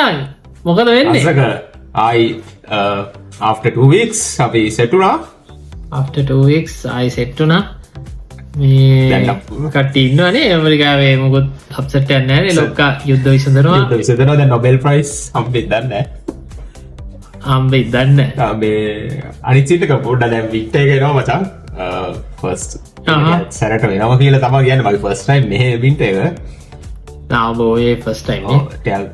මචං මොකද වෙන්නේ අසක ආයි after 2 weeks අපි සෙටුනා after 2 weeks I set වුණා මේ කට්ටිය ඉන්නවනේ ඇමරිකාවේ මොකොත් අප්සෙට් එකක් නැහැ නේ ලොක්කා යුද්ධ විසඳනවා දැන් නොබෙල් ප්‍රයිස් හම්බෙන්නේ දන්නේ හම්බෙන්නේ දන්නේ නැහැ මේ අනිත් සිට කපොඩ්ඩ දැන් වික්ටර් එක එනවා මචං ෆස්ට් සැරට වෙනවා කියලා තමයි කියන්නේ මගේ ෆස්ට් ටයිම් මෙහෙ වින්ටර් එක තාම ඔය ෆස්ට් ටයිම් නේ ටෙල්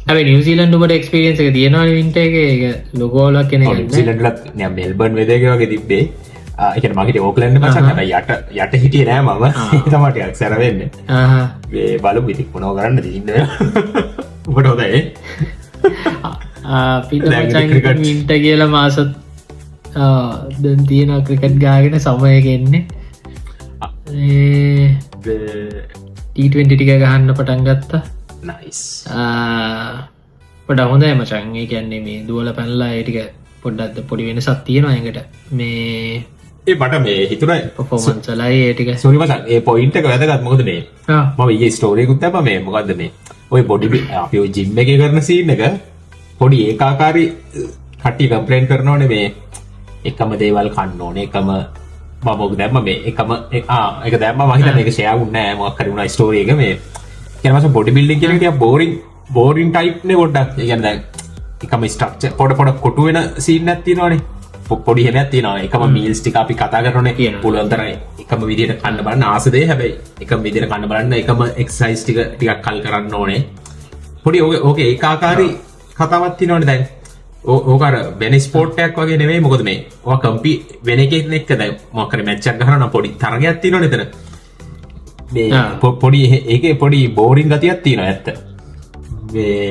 හැබැයි නිව්සීලන්ඩ් උඹට එක්ස්පීරියන්ස් එක තියෙනවනේ වින්ටර් එකේ ඒක ලොකෝලක් කෙනෙක් නෑ නිව්සීලන්ඩ් වලත් නෑ මෙල්බර්න් වෙදර් එක වගේ තිබ්බේ ඒ කියන්නේ මගේ ඕක්ලන්ඩ් මචං හැබැයි යට හිටියේ නෑ මම ඒක තමයි ටිකක් සැර වෙන්නේ මේ බලමු ඉතින් මොනව කරන්නද ඉන්නේ ඔබට හොඳයි අපිට මචං වින්ටර් කියලා මාස දැන් තියෙන ක්‍රිකට් ගාගෙන සමයක එන්නේ T20 ටික ගහන්න පටන් ගත්තා නයිස් පොඩ හොඳයි මචන් ඒ කියන්නේ මේ දුවල පැනලා ඒ ටික පොඩ්ඩක්ද පොඩි වෙනසක් තියෙනවා එකට මේ ඒ මට මේ හිතුණා පර්ෆෝමන්ස් වලයි ඒ ටික සෝරි මචං ඒ පොයින්ට් එක වැදගත් මොකද මේ මම ඊයේ ස්ටෝරි එකක් දැම්මා මේ මොකද්ද මේ ඔය බොඩි අපි ඔය ජිම් එකේ කරන සීන් එක පොඩි ඒකාකාරී කට්ටිය කම්ප්ලේන්ට් කරනෝනේ මේ එකම දේවල් කන්න ඕනේ එකම මම ඔක දැම්මා මේ එකම ඒක දැම්මා මම හිතන්නේ ඒක ෂෙයා වුන්නේ නැහැ මොකක් හරි වුණා ස්ටෝරි එක මේ කියන මාස බොඩි බිල්ඩින් කියන එක ටිකක් බෝරින් ටයිප් නේ පොඩ්ඩක් ඒ කියන්නේ දැන් එකම ස්ට්‍රක්චර් පොඩ කොටු වෙන සීන් එකක් තියෙනවානේ පොඩි හැමයක් තියෙනවා එකම මීල්ස් ටික අපි කතා කරනෝනේ පුළුවන් තරම් එකම විදිහට කන්න බලන්න ආස දෙය හැබැයි එකම විදිහට කන්න බලන්න එකම එක්සර්සයිස් ටිකක් කල් කරන්න ඕනේ පොඩි ඕකේ ඒකාකාරී කතාවක් තියෙනවානේ දැන් ඕක අර වෙන ස්පෝර්ට් එකක් වගේ නෙමෙයි මොකද මේ ඔය කම්පි වෙන එකෙක් එක්ක දැන් මොකක් හරි මැච් එකක් ගහනවා පොඩි තරගයක් තියෙනවනේ එතන මේ පොඩි ඒකේ පොඩි බෝරින් ගතියක් තියෙනවා ඇත්ත මේ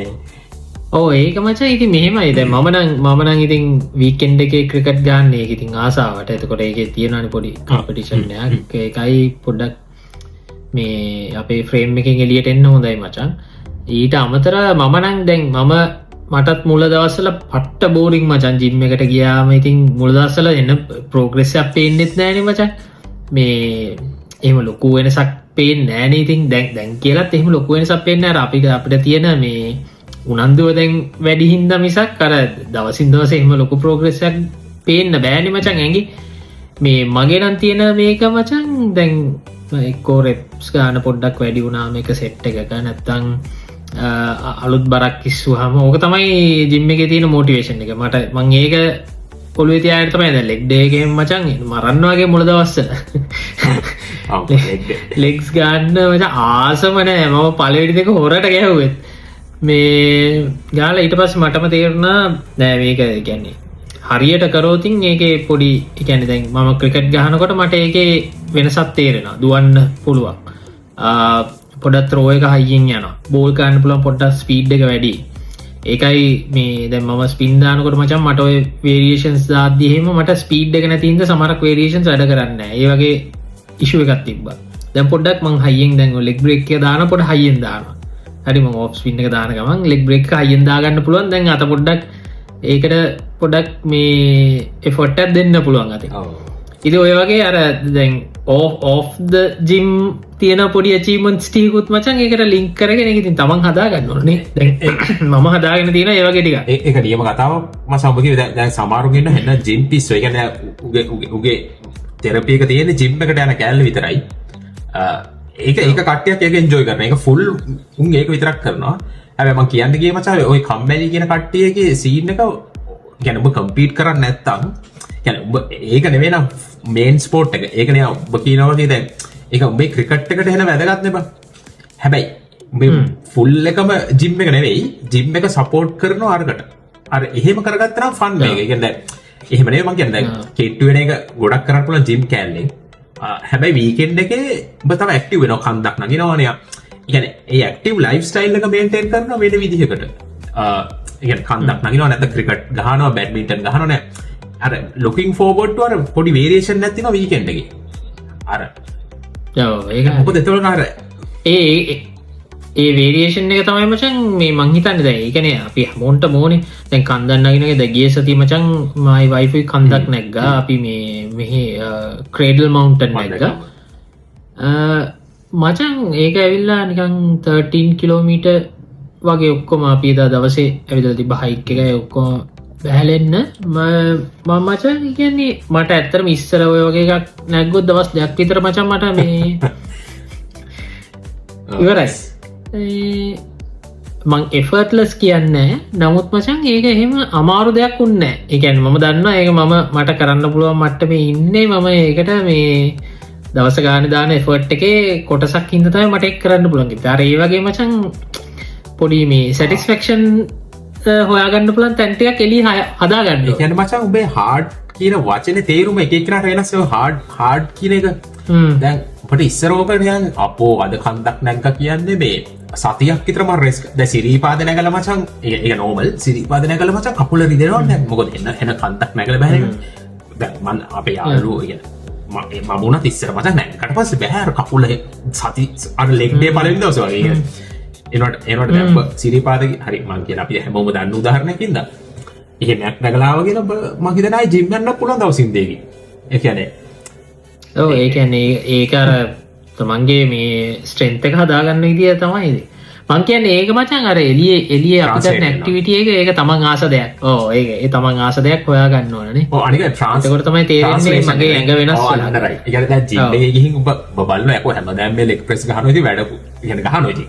ඕ ඒක මචං ඉතින් මෙහෙමයි දැන් මම නම් ඉතින් වීකෙන්ඩ් එකේ ක්‍රිකට් ගන්න ඒක ඉතින් ආසාවට එතකොට ඒකේ තියෙනවානේ පොඩි කම්පිටිෂන් එකක් ඒකයි පොඩ්ඩක් මේ අපේ ෆ්‍රේම් එකෙන් එළියට එන්න හොඳයි මචං ඊට අමතරව මම නම් දැන් මටත් මුල දවස්වල පට්ට බෝරින් මචන් ජිම් එකට ගියාම ඉතින් මුල දවස්වල එන්න ප්‍රෝග්‍රස් එකක් පේන්නෙත් නෑනේ මචන් මේ එහෙම ලොකු වෙනසක් පේන්නේ නෑනේ ඉතින් දැන් කියලාත් එහෙම ලොකු වෙනසක් පේන්නේ නැහැ අපිට තියෙන මේ උනන්දුව දැන් වැඩි හින්දා මිසක් අර දවසින් දවස එහෙම ලොකු ප්‍රෝග්‍රස් එකක් පේන්න බෑනේ මචන් ඇඟි මේ මගේ නම් තියෙන මේක මචන් දැන් එක්කෝ රෙප්ස් ගන්න පොඩ්ඩක් වැඩි වුණා මේක සෙට් එකක නැත්තම් අලුත් බරක් කිස්සුවාම ඕක තමයි ජිම් එකේ තියෙන මොටිවේෂන් එක මට මං ඒක පොළොවේ තියාගෙන තමයි දැන් ලෙග් ඩේ එකෙන් මචං මරන්න වගේ මුල දවස්වල ලෙග්ස් ගන්න මචං ආසම නෑ මම පළවෙනි දෙක හොරට ගැහුවෙත් මේ ගාලා ඊට පස්සේ මටම තේරුණා නෑ මේක කියන්නේ හරියට කරෝතින් ඒකේ පොඩි කියන්නේ දැන් මම ක්‍රිකට් ගහනකොට මට ඒකේ වෙනසක් තේරෙනවා දුවන්න පුළුවන් පොඩක් ත්‍රෝ එක හයියෙන් යනවා බෝල් ගන්න පුළුවන් පොඩ්ඩක් ස්පීඩ් එක වැඩි ඒකයි මේ දැන් මම ස්පින් දානකොට මචං මට ඔය වේරියේෂන්ස් දාද්දි එහෙම මට ස්පීඩ් එක නැති හින්දා සමහරක් වේරියේෂන්ස් වැඩ කරන්නේ නැහැ ඒ වගේ ඉෂුව එකක් තිබ්බා දැන් පොඩ්ඩක් මං හයියෙන් දැන් ඔය ලෙග් බ්‍රේක් එක දාන පොඩ හයියෙන් දානවා හරි මම ඔෆ් ස්පින් එක දාන ගමන් ලෙග් බ්‍රේක් එක හයියෙන් දා ගන්න පුළුවන් දැන් අත පොඩ්ඩක් ඒකට පොඩක් මේ එෆර්ට් එකක් දෙන්න පුළුවන් අතේ ඉතින් ඔය වගේ අර දැන් off the gym තියෙන පොඩි achievements ටිකුත් මචං ඒකට link කරගෙන ඒක ඉතින් තමන් හදා ගන්න ඕනේ දැන් මම හදාගෙන තියෙන ඒ වගේ ටික ඒක නියම කතාවක් මම සම්බුගේ දැන් සමහරුන් ඉන්න හැන gym piece ඒ කියන්නේ උගේ therapy එක තියෙන්නේ gym එකට යන කැලේ විතරයි ඒක කට්ටියක් ඒක enjoy කරන ඒක full උන් ඒක විතරක් කරනවා හැබැයි මම කියන්න ගියේ මචං ඔය කම්මැලි කියන කට්ටියගේ scene එක කියන්නේ ඔබ compete කරන්නේ නැත්තම් කියන්නේ ඔබ ඒක නෙවෙයි නම් මේන් ස්පෝර්ට් එක ඒක නේ ඔබ කියනවා වගේ දැන් ඒක ඔබේ ක්‍රිකට් එකට එන වැදගත් නේ බං හැබැයි මේ ෆුල් එකම ජිම් එක නෙවෙයි ජිම් එක සපෝට් කරනවා අරකට අර එහෙම කරගත්තා නම් ෆන් මේක. ඒ කියන්නේ දැන් එහෙම නෙවෙයි මම කියන්නේ දැන් කෙට්ටු වෙන එක ගොඩක් කරන්න පුළුවන් ජිම් කැලේ. හැබැයි වීකෙන්ඩ් එකේ ඔබ තව ඇක්ටිව් වෙනවා කන්දක් නගිනවනේ. ඒ කියන්නේ ඒ ඇක්ටිව් ලයිෆ් ස්ටයිල් එක මේන්ටේන් කරනවා වෙන විදිහකට. ඒ කියන්නේ කන්දක් නගිනවා නැත්නම් ක්‍රිකට් ගහනවා බැඩ්මින්ටන් ගහනවා නෑ. අර looking forward to අර පොඩි variation එකක් තියෙනවා වීකෙන්ඩ් එකේ. අර ඔව් ඒක මොකද එතකොට අර ඒ වේරියේෂන් එක තමයි මචං මේ මං හිතන්නේ දැන් ඒ කියන්නේ අපි හැමෝන්ට මොනේ දැන් කන්දක් නගිනගේ දැන් ගිය සතිය මචං මයි වයිෆුයි කන්දක් නැග්ගා අපි මේ මෙහි ක්‍රේඩල් මවුන්ටන් නැග්ගා මචං ඒක ඇවිල්ලා නිකන් 13 කිලෝමීටර් වගේ ඔක්කොම අපිද දවසේ ඇවිදල තිබ හයික් එක ඔක්කොම බැහලෙන්න මම මචන් කියන්නේ මට ඇත්තරම ඉස්සර ඔය වගේ එකක් නැග්ගොත් දවස් දෙයක් විතර මචන් මට මේ ඉවරයි මං එෆර්ට්ලස් කියන්න නමුත් මචන් ඒක එහෙම අමාරු දෙයක් උන්න එකන් මම දන්න ඒක මම මට කරන්න පුළුවන් මට්ට මේ ඉන්නේ මම ඒකට මේ දවස ගාන දාන එෆර්ට් එකේ කොටසක් හිදතයි මට එක් කරන්න පුළන්ගි තර ඒ වගේ මචන් පොඩි මේ සැටිස්ෆෙක්ෂන් හොයාගන්න පුළන් තැන්ටයක් එලි හදාගන්න ගැන මචන් උබේ හාඩ් කියන වචන තේරුම එකක්නට වෙනස් හාඩ් කියන එක දැන් පට ඉස්සරෝකරයන් අපෝ අද කන්දක් නැංක කියන්නේ මේ සතියක් විතරම රෙස් ද සිරීපාද නැගල මචන් ඒ නෝමල් සිරිපාද නැගල මචන් කපුල රිදෙනවා මොකද එන්න එන කන්දක් නැගල බැහ මන් අපේ යාලු මමුණ තිස්සර මච නැකට පස බැහර කපුල සති අර ලෙක්ඩේ පලින් දවසවගේ එනට සිරිපාද හරි මං කිය අපි හැමෝම දන්න උදාහරණයකින්ද ඒ නැක් නැගලාවගෙන මහිතනයි ජිම්යන්න පුළන් දවසින්දේවි එකනේ ඒකන්නේ ඒකර තමන්ගේ මේ ස්ට්‍රෙන්ත එක හදාගන්න විදිිය තමයිද මං කියන්න ඒක මචන් අර එලිය අපිට නැක්ටිවිටිය එක ඒක තමන් ආස දෙයක් ඕ ඒ තමන් ආස දෙයක් හොයා ගන්න ඕනනේ අනික ට්‍රන්ස්කොට තමයි තේරෙන්නේ මගේ ඇඟ වෙනස් ගිහින් බල්ල ඇක හැම දැම්ම ලෙක් ප්‍රෙස් ගහනති වැඩ ගෙන ගහනොති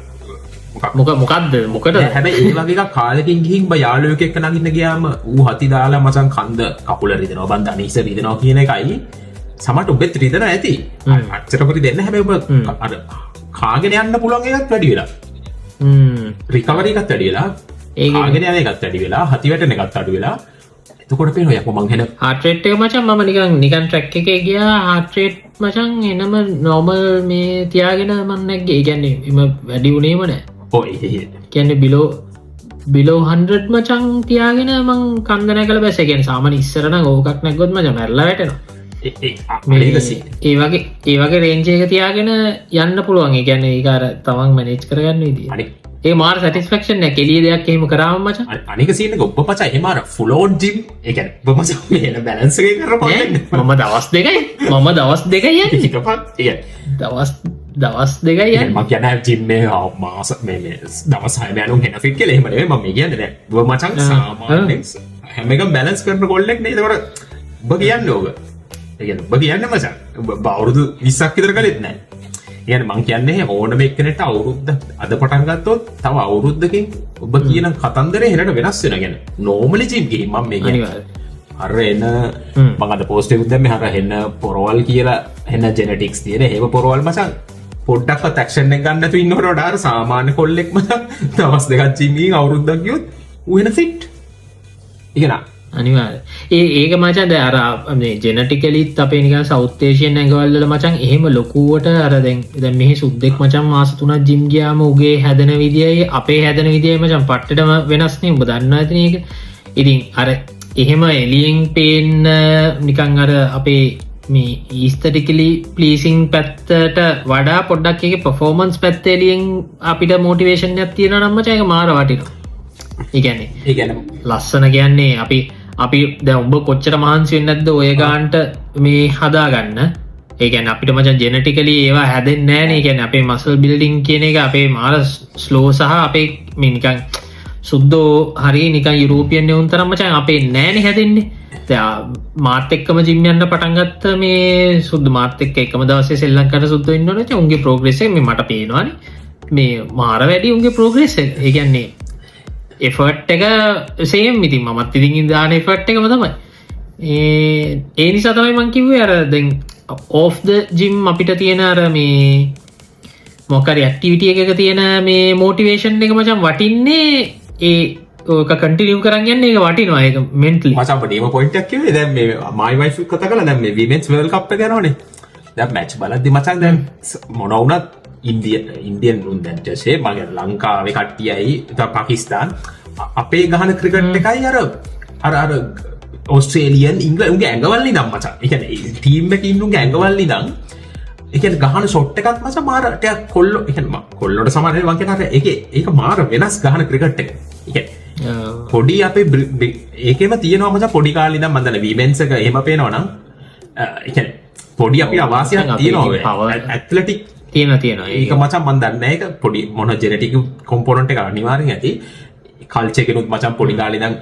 මොකක්ද මොකට හැබ ඒ වගේ කාලකින් ගිහින් යාලෝක එක්ක නගන්න ගයාම ඌ හති දාලා මචන් කන්ද කකුල රිදෙනවා බන්ධ නිස රිදෙනවා කියන එකයි සමට උබෙත් රිදෙන ඇති අච්චරපරි දෙන්න හැබ අර කාගෙන යන්න පුළුවන් එකත් වැඩි වෙලා රිකවරිකත් වැඩියලා ඒගෙන යන එකත් වැඩි වෙලා හතිවැටන එකත් අඩු වෙලා එතකොට පේන යක මංහෙන හටරේට් එක මචන් මම නිකන් ට්‍රැක් එක ගියා හටරේට් මචන් එනම නෝමල් මේ තියාගෙන මන්නක්ගේ ගැන්නේ එම වැඩි වුණේම නෑ කියන්නේ බිලෝ 100 මචන් තියාගෙන මං කන්දන කළ බැසගෙන් සාමන ඉස්සරන ඕකක් නැගොත් මච මැරලා වැටෙනවා ඒ වගේ රේංජයක තියාගෙන යන්න පුළුවන් ගැන ඒකාර තමන් මනේච් කරගන්න විදි ඒ මාර සටිස්ෆක්ෂන් කෙලිය දෙයක් එහෙම කරාම මච අනික සින ඔබ පචා එමාර ෆුලෝන් ජිම් එක බමස බැලන්සගේ කර මම දවස් දෙකයි මම දවස් දෙකයි දවස් දෙකයි ම කියන ජිම්මේ මාස දවස් හයමයනු හෙන ෆිට කෙලෙමට ම කියන්න මචන් හැමක බැලන්ස් කරන කොල්ලෙක් නේතකට බ කියන්න ඕක බ කියන්න මචන් බවුරුදු විස්සක් ඉතර කලෙත් නෑ ගැන මං කියන්නේ ඕනම එක්කනට අවුරුද්ධ අද පටන්ගත්තොත් තව අවුරුද්ධකින් ඔබ කියන කතන්දර හෙනට වෙනස් වෙන ගැන නෝමලි ජිම්ගේ මම මේ හර එන්න මඟට පෝස්ට යුද්ධම හර එන්න පොරවල් කියලා එන්න ජෙනටික්ස් තියෙන ඒව පොරවල් මසන් පොඩ්ඩක් තක්ෂණ ගන්නතු ඉන්නට ඩාර සාමාන්‍ය කොල්ලෙක් මත දවස් දෙකත් ජිමී අවුරුද්ධක් යුත් උහෙන සිට් ඉගෙන අනිවාර ඒක මචන්ද අර ජෙනටිකලිත් අපේ නික සෞත්තේශයෙන් ඇඟවල්ල මචන් එහෙම ලොකුවට අරදැන් මෙහි සුද්දෙක් මචන් මාස තුනක් ජිම් ගයාම උගේ හැදන විදියි අපේ හැදන විදිය මචන් පට්ටටම වෙනස්නේ උඹ දන්න ඇතිනක ඉතින් අර එහෙම එලියෙන් පේන්න නිකං අර අපේ මේ ඊස්තටිකලි පලීසිං පැත්තට වඩා පොඩ්ඩක් එක පොෆෝමන්ස් පැත්තේලියෙන් අපිට මෝටිවේෂන් ඇත්තියෙන නම්මචයක මාර වටිනවා ඉගැන ලස්සන කියන්නේ අපි ද උඹ කොච්චර මහන්සි වෙන්නද ඔය ගාන්ට මේ හදාගන්න ඒකැන අපිට මචන් ජෙනටිකලි ඒවා හැදෙන් නෑනේ ගැන අපේ මසල් බිල්ඩිං කියන එක අපේ මාර ස්ලෝ සහ අපේ මිනිකන් සුද්දෝ හරි නිකන් යුරෝපියන් යවුන්තරම් මචන් අපේ නෑනෙ හැදෙන්නේ මාත් එක්කම ජිම්යන්න පටන්ගත්ත මේ සුද්ද මාත් එක්ක එකම දවසේ සෙල්ලංකට සුද්ද ඉන්නනට උන්ගේ ප්‍රෝග්‍රෙසේ මට පේනවාන මේ මාර වැඩි උන්ගේ ප්‍රෝග්‍රෙස් ඒගැන්නේ එෆර්ට් එක සේම් ඉතින් මත් ඉතින් දාන එෆර්ට් එකම තමයි ඒ නිසා තමයි මං කිව්වේ අර දැන් ඕෆ් ද ජිම් අපිට තියෙන අර මේ මොකරි ඇක්ටිවිටිය එක තියෙන මේ මෝටිවේෂන් එක මචන් වටින්නේ ඒ කටිනියම් කරගන්න එක වටිනවා එක මෙන්ටලි මචපටීම පොයින්ටක් කිවේ දැම් මේ මයිවයි කත කල දැම විමෙන්ස් වල් කප්ප කරනේ දැ මැච් බලද්දි මචන් දැන් මොනවුනත් ඉන්දියන් රුන්දැන්ටසේ මගේ ලංකාවේ කට්ටියයි පකිස්ාන් අපේ ගහන ක්‍රිකට් එකයි අර ඔස්ට්‍රේලියන් ඉංගල උගේ ඇඟවල්ලි දම් මචා එක ටීම්ම ඉන්නුගේ ඇඟවල්ලි දම් එක ගහන සොට්ට එකත් මස මාරට කොල්ල එකම කොල්ලොට සමරය වන්කනට එක ඒක මාර වෙනස් ගහන ක්‍රිකට් එක පොඩි අපේ ඒකම තියනවා මච පොඩි කාලිද මඳන වීමෙන්සක එම පේනවනම් පොඩි අපි අවාසයක් තියනවා ඇත්ලටික් තියෙනවා ඒක මචං මන් දන්නේ ඒක පොඩි මොන ජෙනටික් කොම්පොනන්ට් එක අනිවාර්යෙන් ඇති කල්චර් එකනොත් මචං පොඩි කාලේ ඉඳන්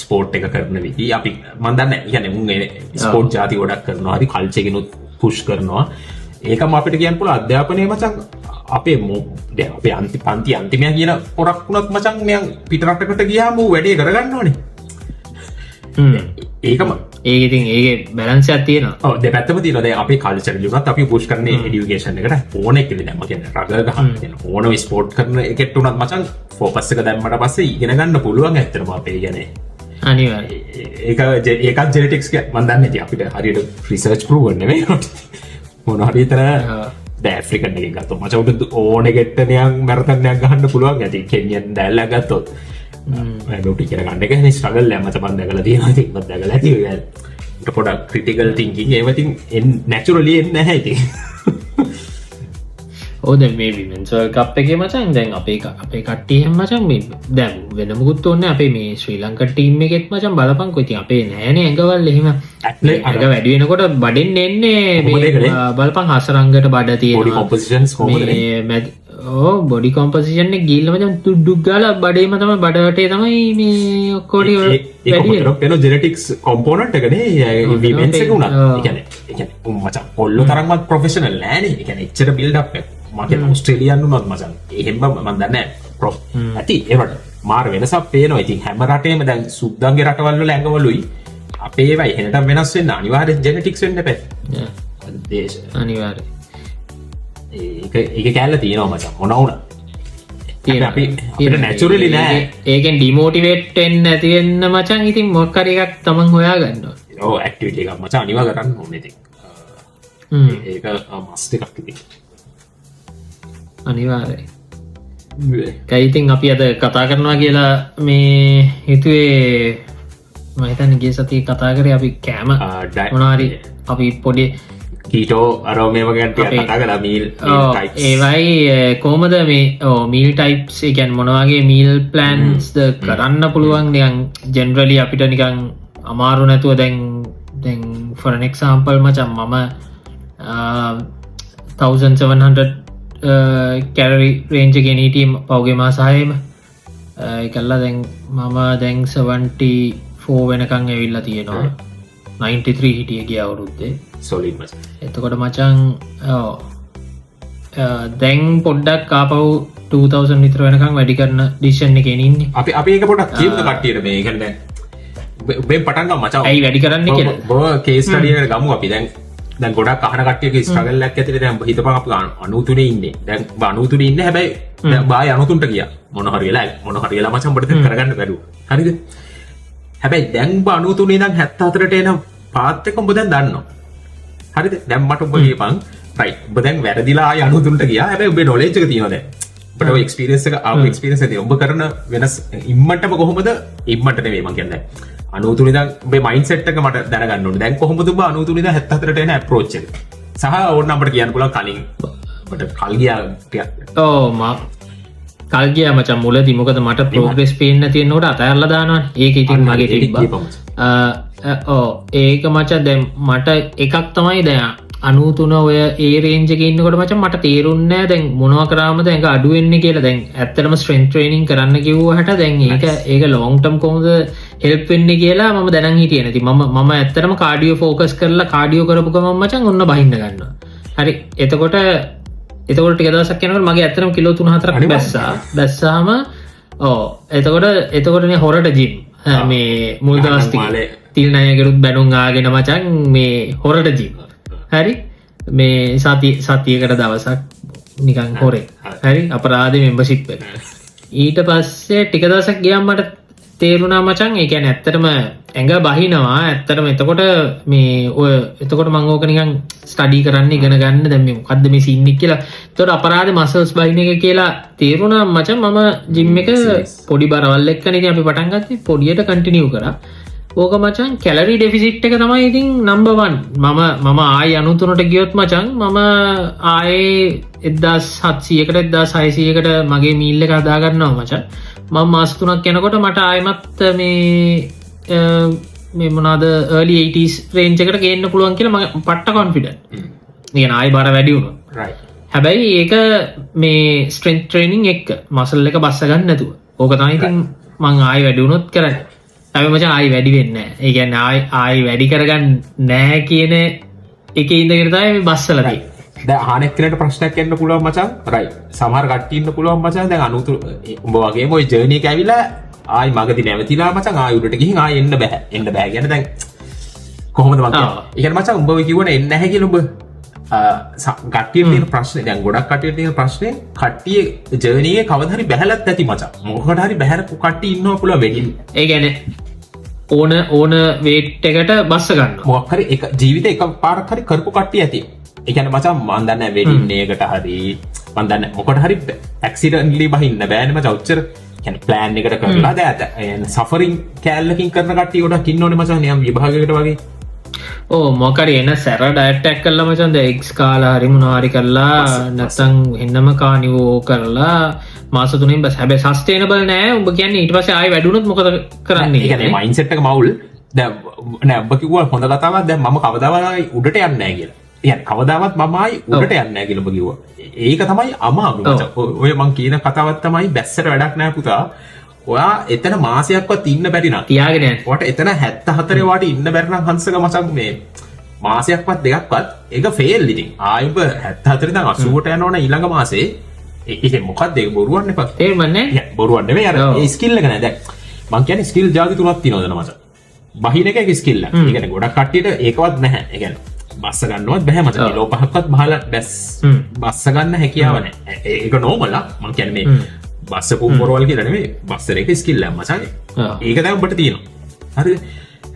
ස්පෝර්ට් එක කරන විදි අපි මන් දන්නේ නැහැ කියන්නේ මුන් ස්පෝර්ට් ජාති ගොඩක් කරනවා හරි කල්චර් එකනොත් පුෂ් කරනවා ඒකම අපිට කියන්න පුළුවන් අධ්‍යාපනයේ මචං අපේ අපේ පන්ති අන්තිමයා කියන පොරක් වුණත් මචං මෙයන් පිටරටකට ගියාම ඌ වැඩේ කරගන්න ඕනේ ඒකම ඒක ඉතින් ඒකේ බැලන්ස් එකක් තියෙනවා ඔව් දෙපැත්තම තියෙනවා දැන් අපේ කල්චර් එකත් අපි පුෂ් කරන්නේ এডুকেෂන් එකට ඕන එකද දැන් මම කියන්නේ රග ගහන්න කියන ඕනම ස්පෝර්ට් කරන එකට උනත් මචං ෆෝකස් එක දැම්මට පස්සේ ඉගෙන ගන්න පුළුවන් ඇත්තටම අපේ කියන්නේ අනිවාර්යයෙන් ඒකත් ජෙනටික්ස් මම දන්නේ නැති අපිට හරියට රිසර්ච් ප්‍රූව් නෙමෙයි මොන හරි තර ඩෑෆ්‍රිකන් එකෙන් ගත්තොත් මචං උඩ ඕන එකට නිකන් මැරතන් එකක් ගහන්න පුළුවන් ඇති කෙනියන් දැල්ලක් ගත්තොත් ඩොටි කියර ගන්න එක ස්ට්‍රගල් ඇමත බන් දැකලා තියෙනවා ඉතින් මම දැකලා ඇති ඒක පොඩක් ක්‍රිටිකල් තින්කින් ඒවතින් නැචරලි එන්නේ නැහැ ඉතින් ඕ දැන් මේ විමෙන්ස් වර්ල්ඩ් කප් එකේ මචං දැන් අපේ කට්ටිය හැම මචං මේ දැන් වෙන මොකුත් ඕනේ අපේ මේ ශ්‍රී ලංකා ටීම් එකෙත් මචං බලපන්කෝ ඉතින් අපේ නෑනේ ඇඟවල් එහෙම ඇඟ වැඩි වෙනකොට බඩෙන් එන්නේ මේ බලපන් හසරංගට බඩ තියෙනවා බොඩි කොම්පොසිෂන්ස් කොහොමද බොඩි කොම්පසිෂන් ගිල්ල මචන් තුඩ්ඩුක් ගාල බඩේම තම බඩවටේ තමයි මේ ඔක්කොඩි පෙන ජෙනටික්ස් කොම්පෝනට් එකනේ විමෙන්ස් එක වුණා මචන් කොල්ලො තරම්වත් ප්‍රොෆෙෂනල් නෑනේ එකන එච්චර බිල්ඩ් මගේ ඔස්ට්‍රේලියන් වුණත් මචන් එහෙම මන් දන්නේ ප්‍රො ඇති ඒවට මාර වෙනසක් පේනවා ඉතින් හැම රටේම දැන් සුද්දන්ගේ රටවල් වල ඇඟවලුයි අපේ ඒවා එහෙනටම වෙනස් වෙන්න අනිවාර්යෙන් ජෙනටික්ස් වෙන්න බෑ දේශ අනිවාර්යෙන් ඒක කෑල්ල තියෙනවා මචං මොන වුණා අපිට නැචරලි නෑ ඒකෙන් ඩිමෝටිවේට් වෙන්න නැති වෙන්න මචං ඉතින් මොකක් හරි එකක් තමන් හොයා ගන්නවා ඔව් ඇක්ටිවිටි එකක් මචං අනිවා කරන්න ඕනේ ඉතින් ඒක මස්ට් එකක් ඉතින් අනිවාර්යයි කයිඉතින් අපි අද කතා කරනවා කියලා මේ හිතුවේ මහිතන් ගිය සතිය කතා කරේ අපි කෑම මොනාරි අපි පොඩි කීටෝ අරෝමේම ගැන්ට කතා කලා මීල් ඒවයි කෝමද මේ මීල් ටයිප්ස් එකැන් මොනවාගේ මීල් ප්ලන්ස්ද කරන්න පුළුවන් නිකන් ජෙනරලි අපිට නිකං අමාරු නැතුව දැන් ෆරනෙක් සාම්පල් මචම් මම 1700 කැරරි රේන්ජ ගෙනීටීම් පවගේ මාසායම එකල්ලා දැන් මම දැන් 74 වෙනකං ඇවිල්ලා තියෙනවා 93 හිටිය ගිය අවුරුද්දේ සොලි එතකොට මචං දැන් පොඩ්ඩක් කාපව් 2000 විතර වෙනකම් වැඩි කරන ඩිසිෂන් එකේ ඉන්නේ අපි ඒක පොඩක් කියමු කට්ටියට මේ කියන්නේ ඔබේ පටන් ගමු මචං ඇයි වැඩි කරන්නේ කියලා බෝ කේස් ස්ටඩි එකකට ගමු අපි දැන් ගොඩක් අහන කට්ටියගේ ස්ට්‍රගල් එකක් ඇතුලේ දැන් හිතපන් අපි 93 ඉන්නේ දැන් 93 ඉන්නේ හැබැයි දැන් බායි 93ට ගියා මොන හරි වෙලා මචං ඔබට කරගන්න බැරුව හරිද හැබැයි දැන් 93 ඉඳන් 74ට එන පාත් එක ඔබ දැන් දන්නවා හරිද දැන් මට ඔබ කියපන් රයිට් ඔබ දැන් වැරදිලා ආය 93ට ගියා හැබැයි ඔබේ නොලෙජ් එක තියෙනවා දැන් ඔබට ඔය එක්ස්පීරියන්ස් එක ආපු එක්ස්පීරියන්ස් එක ඔබ කරන වෙනස් ඉම්මටම කොහොමද ඉම්මට නෙවෙයි මම කියන්නේ 93 ඉඳන් ඔබේ මයින්ඩ්සෙට් එක මට දැනගන්න ඕනේ දැන් කොහොමද ඔබ 93 ඉඳන් 74ට එන අප්‍රෝච් එක සහ ඕන අපිට කියන්න පුළුවන් කලින් ඔබට කල් ගියා ටිකක් කල් ගියා මචං මුලදී මොකද මට ප්‍රෝග්‍රස් පේන්න තියෙනකොට අතහැරලා දානවනේ ඒක ඉතින් මගේ තිබ්බා ඒක මචං දැන් මට එකක් තමයි දැන් 93 ඔය ඒ රේන්ජ් එකේ ඉන්නකොට මචං මට තේරුන්නේ නැහැ දැන් මොනවා කරාමද ඒක අඩු වෙන්නේ කියලා දැන් ඇත්තටම ස්ට්‍රෙන්ත් ට්‍රේනින් කරන්න කිව්වහට දැන් ඒක ලොන්ග් ටර්ම් කොහොමද හෙල්ප් වෙන්නේ කියලා මම දැනන් හිටියේ නැති මම ඇත්තටම කාඩියෝ ෆෝකස් කරලා කාඩියෝ කරපු ගමන් මචං ඔන්න බහින්න ගන්නවා හරි එතකොට ටික දවසක් යනකොට මගේ ඇත්තටම කිලෝ 3-4ක් බැස්සාම එතකොටනේ හොරට ජිම් මේ මුල් දවස් ටික තිල් ණයකරුත් බැනුම් ආගෙන මචං මේ හොරට ජිම් හරි මේ සතියකට දවසක් නිකන් හොරේ හරි අපරාධ මෙම්බර්ෂිප් එක ඊට පස්සේ ටික දවසක් ගියාම මට තේරුණා මචං ඒ කියන්නේ ඇත්තටම ඇඟ බහිනවා ඇත්තටම එතකොට මේ ඔය එතකොට මම ඕක නිකන් ස්ටඩි කරන්න ඉගෙන ගන්න දැන් මේ මොකද්ද මේ සීන් එක කියලා එතකොට අපරාධ මසල්ස් බහින එක කියලා තේරුණා මචං මම ජිම් එක පොඩි බරවල් එක්කනේ ඉතින් අපි පටන් ගත්තේ පොඩියට කන්ටිනියු කරා ඕක මචං කැලරි ඩෙෆිසිට් එක තමයි ඉතින් නම්බර් 1 මම ආයි 93ට ගියොත් මචං මම ආයේ 1700කට 1600කට මගේ මීල් එක හදා ගන්නවා මචං මම මාස 3ක් යනකොට මට ආයෙමත් මේ මොනවාද early 80s range එකට ගේන්න පුළුවන් කියලා මම පට්ට කොන්ෆිඩන්ට්. ඉතින් ආයෙ බර වැඩි වුණා. right. හැබැයි ඒක මේ ස්ට්‍රෙන්ත් ට්‍රේනිං එක්ක මසල් එක බස්ස ගන්න නැතුව ඕක තමයි ඉතින් මං ආයි වැඩි වුණොත් කරන්නේ. හැබැයි මචං ආයි වැඩි වෙන්නේ නැහැ. ඒ කියන්නේ ආයි වැඩි කරගන්න නැහැ කියන එකේ ඉඳගෙන තමයි මේ බස්සලා තියෙන්නේ. දැන් අහනෙක්කනට ප්‍රශ්නයක් එන්න පුළුවන් මචං. රයිට්. සමහර කට්ටිය ඉන්න පුළුවන් මචං. දැන් අනුතුරු උඹ වගේම ওই ජර්නි එක ඇවිල්ලා ආයි මගදී නැවතිලා මචං ආයි උඩට ගිහින් ආයි එන්න බෑ. එන්න බෑ කියන්නේ දැන් කොහොමද මං කියන්නේ. ඒ කියන්නේ මචං උඹ කිව්වනේ එන්නේ නැහැ කියලා උඹ කට්ටියට තියෙන ප්‍රශ්නේ දැන් ගොඩක් කට්ටියට තියෙන ප්‍රශ්නේ කට්ටිය ජර්නි එකේ කවදා හරි බහැලත් ඇති මචං. මොකකට හරි බහැර කට්ටිය ඉන්නවා පුළුවන් වෙන්නේ. ඒ කියන්නේ ඕන වේට් එකට බස්ස ගන්නවා. මොකක් හරි එක ජීවිතේ එක පාරක් හරි කරපු කට්ටිය ඇති. ඒ කියන්නේ මචං මන් දන්නේ වෙඩින් එකකට හරි මන් දන්නේ මොකට හරි ඇක්සිඩන්ට්ලි බහින්න බෑනේ මචං. ඔච්චර කියන්නේ ප්ලෑන් එකට කරලා දැන් සෆරින් කෑල්ලකින් කරන කට්ටිය ගොඩක් ඉන්නෝනේ මචං. නියම් විභාගයකට වගේ. මොකරි එන සැර ඩයට්ටැක් කල්ලා මචන්ද එක්ස් කාලා හරි මුණවාරි කරලා නැත්තං එන්නම කානිවෝ කරලා මාස තුනින් බස් හැබැ සස්ටේනබල් නෑ උඹ කියන්නේ ඊට පස්සේ ආයි වැඩුණොත් මොකද කරන්නේ කියන්නේ මයින්ඩ්සෙට් එක මවුල් දැන් නෑ ඔබ කිව්වා හොඳ කතාවක් දැන් මම කවදාවත් උඩට යන්නේ නෑ කියලා. يعني කවදාවත් මම ආයි උඩට යන්නේ නෑ කියලා ඔබ කිව්වා. ඒක තමයි අමාරු මචං. ඔය මං කියන කතාවක් තමයි බැස්සට වැඩක් නෑ පුතා. ඔයා එතන මාසයක්වත් ඉන්න බැරි නම් තියාගෙන යන්න. ඔයාට එතන 74 වාට ඉන්න බැරි නම් හංසක මචං මේ මාසයක්වත් දෙකක්වත් ඒක ෆේල් ඉතින්. ආයෙ ඔබ 74 ඉඳන් 80ට යනවනේ ඊළඟ මාසේ. ඒක මොකක්ද ඒක බොරුවක් නෙපා. තේරුම්න්නේ නැහැ. බොරුවක් නෙමෙයි අර ඒ ස්කිල් එක නෑ. දැන් මං කියන්නේ ස්කිල් ජාති තුනක් තියෙනවද මචං. බහින එක ස්කිල් එක. ඒ කියන්නේ ගොඩක් කට්ටියට ඒකවත් නැහැ. ඒ කියන්නේ බස්ස ගන්නවත් බැහැ මචං. කිලෝ 5ක්වත් බහලා බස්ස ගන්න හැකියාව නැහැ. ඒක නෝමල් ආ. මං කියන්නේ මේ බස්ස පුම්පොරවල් කියලා නෙමෙයි බස්සර එක ස්කිල් එක මචං. ඒක දැන් ඔබට තියෙනවා. හරිද?